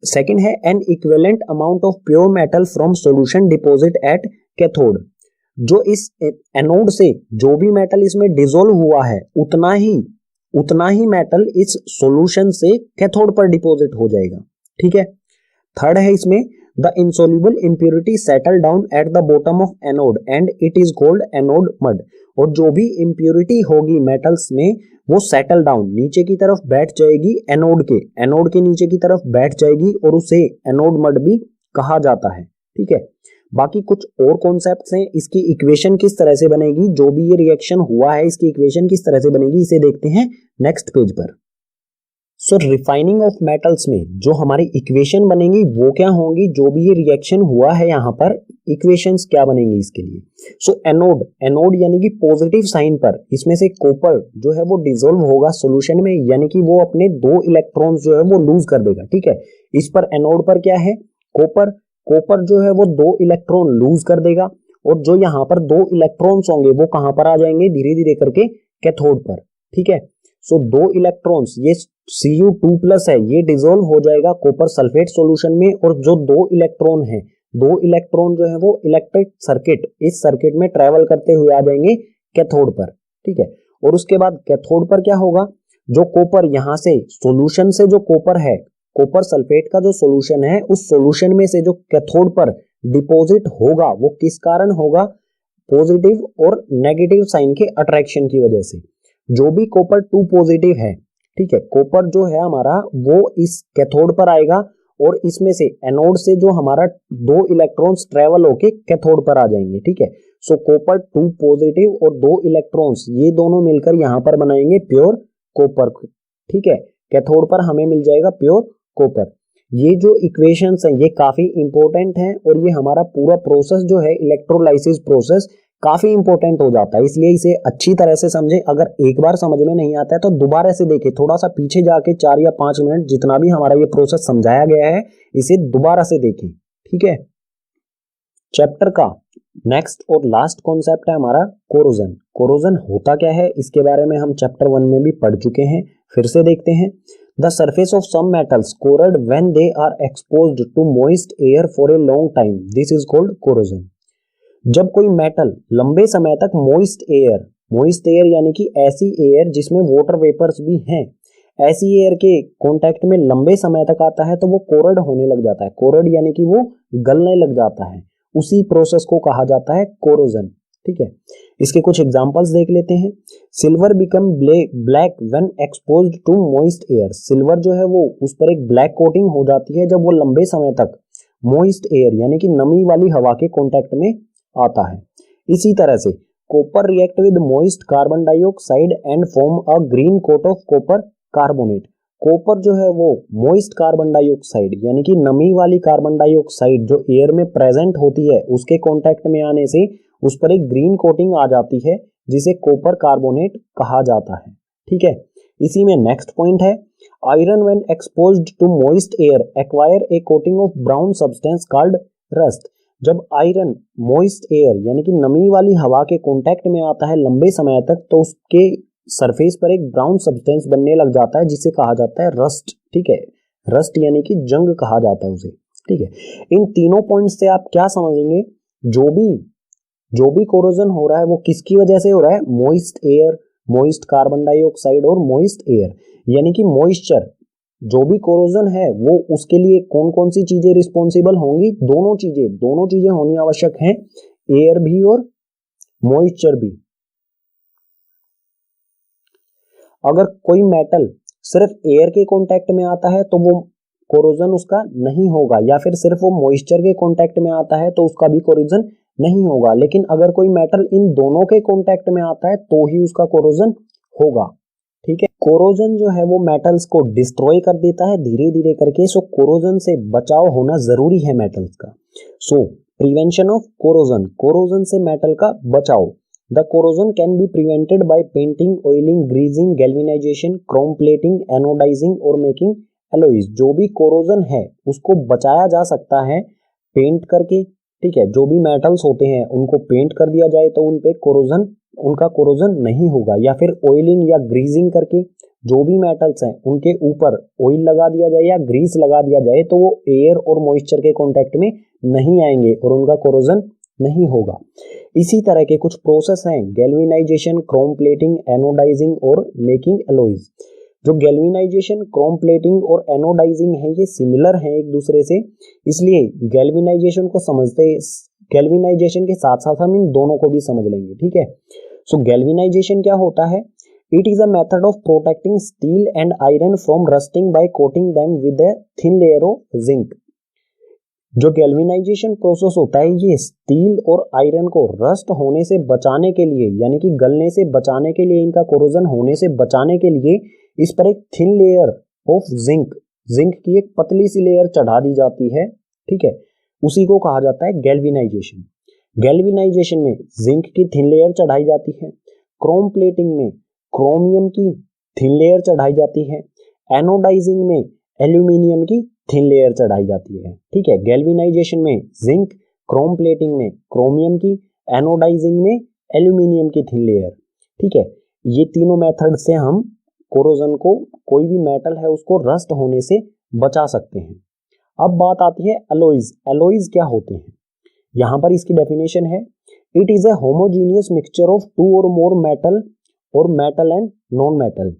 सेकंड है N equivalent amount of pure metal from solution deposit at cathode. जो इस एनोड से जो भी मेटल इसमें डिसॉल्व हुआ है उतना ही मेटल इस सॉल्यूशन से कैथोड पर डिपॉजिट हो जाएगा, ठीक है। थर्ड है इसमें the insoluble impurity settle down at the bottom of anode and it is called anode mud. और जो भी इंप्योरिटी होगी मेटल्स में वो सेटल डाउन नीचे की तरफ बैठ जाएगी, एनोड के नीचे की तरफ बैठ जाएगी और उसे एनोड मड भी कहा जाता है, ठीक है। बाकी कुछ और कॉन्सेप्ट्स हैं। इसकी इक्वेशन किस तरह से बनेगी, जो भी ये रिएक्शन हुआ है इसकी इक्वेशन किस तरह से बनेगी, इसे देखते हैं नेक्स्ट पेज पर। सो रिफाइनिंग ऑफ मेटल्स में जो हमारी इक्वेशन बनेगी वो क्या होंगी, जो भी ये रिएक्शन हुआ है यहाँ पर इक्वेशंस क्या बनेंगी इसके लिए। सो एनोड यानी कि पॉजिटिव साइन पर इसमें से कॉपर जो है वो डिसॉल्व होगा सॉल्यूशन में, यानी कि वो अपने 2 इलेक्ट्रॉन्स जो है वो लूज कर देगा, ठीक है। इस पर एनोड पर क्या है, कॉपर जो है वो 2 इलेक्ट्रॉन लूज कर देगा और जो यहाँ पर 2 इलेक्ट्रॉन्स होंगे वो कहां पर आ जाएंगे, धीरे धीरे करके कैथोड पर, ठीक है। सो 2 इलेक्ट्रॉन्स ये Cu2+ है ये डिसॉल्व हो जाएगा कॉपर सल्फेट सॉल्यूशन में और जो 2 इलेक्ट्रॉन है 2 इलेक्ट्रॉन जो है वो इलेक्ट्रिक सर्किट इस सर्किट में ट्रेवल करते हुए आ जाएंगे कैथोड पर, ठीक है। और उसके बाद कैथोड पर क्या होगा, जो कॉपर यहां से सॉल्यूशन से जो कॉपर है, कॉपर सल्फेट का जो सॉल्यूशन है उस सॉल्यूशन में से जो कैथोड पर डिपॉजिट होगा वो किस कारण होगा, पॉजिटिव और नेगेटिव साइन के अट्रैक्शन की वजह से। जो भी कॉपर 2 पॉजिटिव है, ठीक है, कॉपर जो है हमारा वो इस कैथोड पर आएगा और इसमें से एनोड से जो हमारा 2 इलेक्ट्रॉन्स ट्रेवल होके कैथोड पर आ जाएंगे, ठीक है। सो कॉपर 2 पॉजिटिव और 2 इलेक्ट्रॉन्स ये दोनों मिलकर यहां पर बनाएंगे प्योर कॉपर, ठीक है। कैथोड पर हमें मिल जाएगा प्योर कॉपर। ये जो इक्वेशंस हैं ये काफी इंपॉर्टेंट हैं और ये हमारा पूरा प्रोसेस जो है इलेक्ट्रोलाइसिस प्रोसेस काफी इंपॉर्टेंट हो जाता है, इसलिए इसे अच्छी तरह से समझें। अगर एक बार समझ में नहीं आता है तो दोबारा से देखें, थोड़ा सा पीछे जाके 4 या 5 मिनट जितना भी हमारा ये प्रोसेस समझाया गया है इसे दोबारा से देखें, ठीक है। चैप्टर का नेक्स्ट और लास्ट कॉन्सेप्ट है हमारा कोरोजन। कोरोजन होता क्या है इसके बारे में हम चैप्टर 1 में भी पढ़ चुके हैं, फिर से देखते हैं। The surface of some metals corrode when they are exposed to moist air for a long time, this is called corrosion. जब कोई मेटल लंबे समय तक मॉइस्ट एयर यानी कि ऐसी एयर जिसमें वाटर वेपर्स भी हैं, ऐसी एयर के कांटेक्ट में लंबे समय तक आता है तो वो कोरड होने लग जाता है। कोरड यानी कि वो गलने लग जाता है, उसी प्रोसेस को कहा जाता है कोरोजन, ठीक है। इसके कुछ एग्जांपल्स देख लेते हैं। Silver become black when exposed to moist air. Silver जो है वो उस पर एक ब्लैक कोटिंग हो जाती है जब वो लंबे समय तक मॉइस्ट एयर यानी कि नमी वाली हवा के कांटेक्ट में आता है। इसी तरह से copper react with moist carbon dioxide and form a green coat of copper carbonate. Copper जो है वो मॉइस्ट कार्बन डाइऑक्साइड यानी कि नमी वाली कार्बन डाइऑक्साइड जो एयर में प्रेजेंट होती है उसके कांटेक्ट में आने से उस पर एक ग्रीन कोटिंग आ जाती है जिसे कॉपर कार्बोनेट कहा जाता है। ठीक है। इसी में नेक्स्ट पॉइंट है iron when exposed to moist air acquire a coating of brown substance called rust. जब आयरन मॉइस्ट एयर यानी कि नमी वाली हवा के कांटेक्ट में आता है लंबे समय तक तो उसके सरफेस पर एक ब्राउन सब्सटेंस बनने लग जाता है जिसे कहा जाता है रस्ट। ठीक है। रस्ट यानी कि जंग कहा जाता है उसे। ठीक है। इन तीनों पॉइंट से आप क्या समझेंगे, जो भी कोरोजन हो रहा है वो किसकी वजह से हो रहा है, moist air, moist carbon dioxide और मॉइस्ट एयर यानी कि मॉइस्चर। जो भी कोरोजन है वो उसके लिए कौन कौन सी चीजें रिस्पॉन्सिबल होंगी, दोनों चीजें होनी आवश्यक हैं, एयर भी और मॉइस्चर भी। अगर कोई मेटल सिर्फ एयर के कांटेक्ट में आता है तो वो कोरोजन उसका नहीं होगा, या फिर सिर्फ वो मॉइस्चर के कांटेक्ट में आता है तो उसका भी कोरोजन नहीं होगा। लेकिन अगर कोई मेटल इन दोनों के कांटेक्ट में आता है तो ही उसका कोरोजन होगा। ठीक है। कोरोजन जो है वो मेटल्स को डिस्ट्रॉय कर देता है धीरे धीरे करके। सो कोरोजन से बचाव होना जरूरी है मेटल्स का। So prevention of corrosion, corrosion से मेटल का बचाव। The corrosion can be prevented by painting, oiling, greasing, galvanisation, chrome plating, anodising और मेकिंग एलॉयज। जो भी कोरोजन है उसको बचाया जा सकता है पेंट करके। ठीक है। जो भी मेटल्स होते हैं उनको पेंट कर दिया जाए तो उन पे उनका कोरोजन नहीं होगा, या फिर ऑयलिंग या ग्रीजिंग करके जो भी मेटल्स हैं उनके ऊपर ऑयल लगा दिया जाए या ग्रीस लगा दिया जाए तो वो एयर और मॉइस्चर के कांटेक्ट में नहीं आएंगे और उनका कोरोजन नहीं होगा। इसी तरह के कुछ प्रोसेस हैं गैल्वेनाइजेशन, क्रोम प्लेटिंग, एनोडाइजिंग और मेकिंग एलॉयज। जो गैल्वेनाइजेशन, क्रोम प्लेटिंग और एनोडाइजिंग है ये सिमिलर हैं एक दूसरे से, इसलिए गैल्वेनाइजेशन को समझते गैल्वेनाइजेशन के साथ साथ हम इन दोनों को भी समझ लेंगे। ठीक है। सो गैल्वेनाइजेशन क्या होता है, it is a method of protecting steel and iron from rusting by coating them with a thin layer of zinc. जो गैल्वेनाइजेशन प्रोसेस होता है ये स्टील और आयरन को रस्ट होने से बचाने के लिए यानी कि गलने से बचाने के लिए, इनका कोरोजन होने से बचाने के लिए इस पर एक थिन लेयर ऑफ जिंक की एक पतली सी लेयर चढ़ा दी जाती है। ठीक है। उसी को कहा जाता है गैल्वेनाइजेशन। गैल्वेनाइजेशन में जिंक की थिन लेयर चढ़ाई जाती है, क्रोम प्लेटिंग में क्रोमियम की थिन लेयर चढ़ाई जाती है, एनोडाइजिंग में एल्यूमिनियम की थिन लेयर चढ़ाई जाती है। ठीक है। गैल्वेनाइजेशन में जिंक, क्रोम प्लेटिंग में क्रोमियम की, एनोडाइजिंग में एल्यूमिनियम की थिन लेयर। ठीक है। ये तीनों मेथड से हम कोरोजन को, कोई भी मेटल है उसको रस्ट होने से बचा सकते हैं। अब बात आती है एलॉयज। एलॉयज क्या होते हैं, यहां पर इसकी डेफिनेशन है it is a homogeneous mixture of two or more metal or metal and non metal.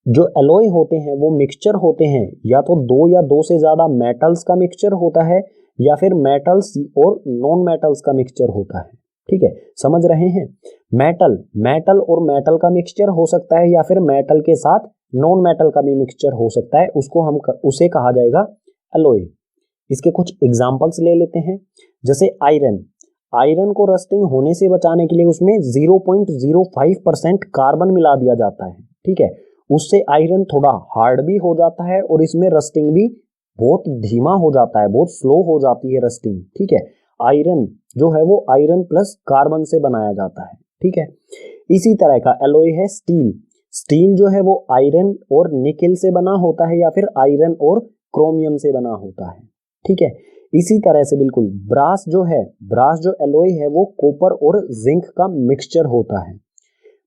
जो एलॉय होते हैं वो मिक्सचर होते हैं, या तो दो या दो से ज्यादा मेटल्स का मिक्सचर होता है या फिर मेटल्स और नॉन मेटल्स का मिक्सचर होता है। ठीक है। समझ रहे हैं। मेटल और मेटल का मिक्सचर हो सकता है या फिर मेटल के साथ नॉन मेटल का भी मिक्सचर हो सकता है, उसे कहा जाएगा एलॉय। इसके कुछ एग्जांपल्स ले लेते हैं। जैसे आयरन को रस्टिंग होने से बचाने के लिए उसमें 0.05% कार्बन मिला दिया जाता है। ठीक है। उससे आयरन थोड़ा हार्ड भी हो जाता है और इसमें रस्टिंग भी बहुत धीमा हो जाता है, बहुत स्लो हो जाती है रस्टिंग। ठीक है। आयरन जो है वो आयरन प्लस कार्बन से बनाया जाता है। ठीक है। इसी तरह का एलॉय है स्टील जो है वो आयरन और निकेल से बना होता है या फिर आयरन और क्रोमियम से बना होता है। ठीक है। इसी तरह से बिल्कुल ब्रास जो एलॉय है वो कॉपर और जिंक का मिक्सचर होता है।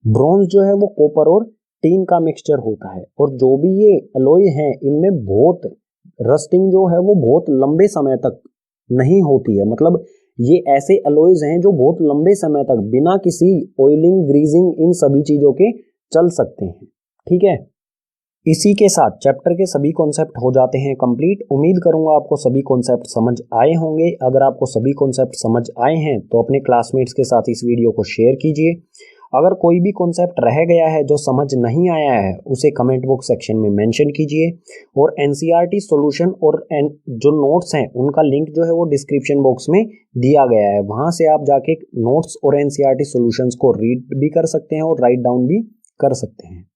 ब्रॉन्ज जो है वो कॉपर और टीन का मिक्सचर होता है। और जो भी ये एलॉय हैं इनमें बहुत रस्टिंग जो है वो बहुत लंबे समय तक नहीं होती है। मतलब ये ऐसे एलॉयज हैं जो बहुत लंबे समय तक बिना किसी ऑयलिंग, ग्रीजिंग, इन सभी चीजों के चल सकते हैं। ठीक है। इसी के साथ चैप्टर के सभी कॉन्सेप्ट हो जाते हैं कंप्लीट। उम्मीद करूंगा आपको सभी कॉन्सेप्ट समझ आए होंगे। अगर आपको सभी कॉन्सेप्ट समझ आए हैं तो अपने क्लासमेट्स के साथ इस वीडियो को शेयर कीजिए। अगर कोई भी कॉन्सेप्ट रह गया है जो समझ नहीं आया है उसे कमेंट बॉक्स सेक्शन में मेंशन कीजिए। और एनसीईआरटी सॉल्यूशन और जो नोट्स हैं उनका लिंक जो है वो डिस्क्रिप्शन बॉक्स में दिया गया है, वहां से आप जाके नोट्स और एनसीईआरटी सॉल्यूशंस को रीड भी कर सकते हैं और राइट डाउन भी कर सकते हैं।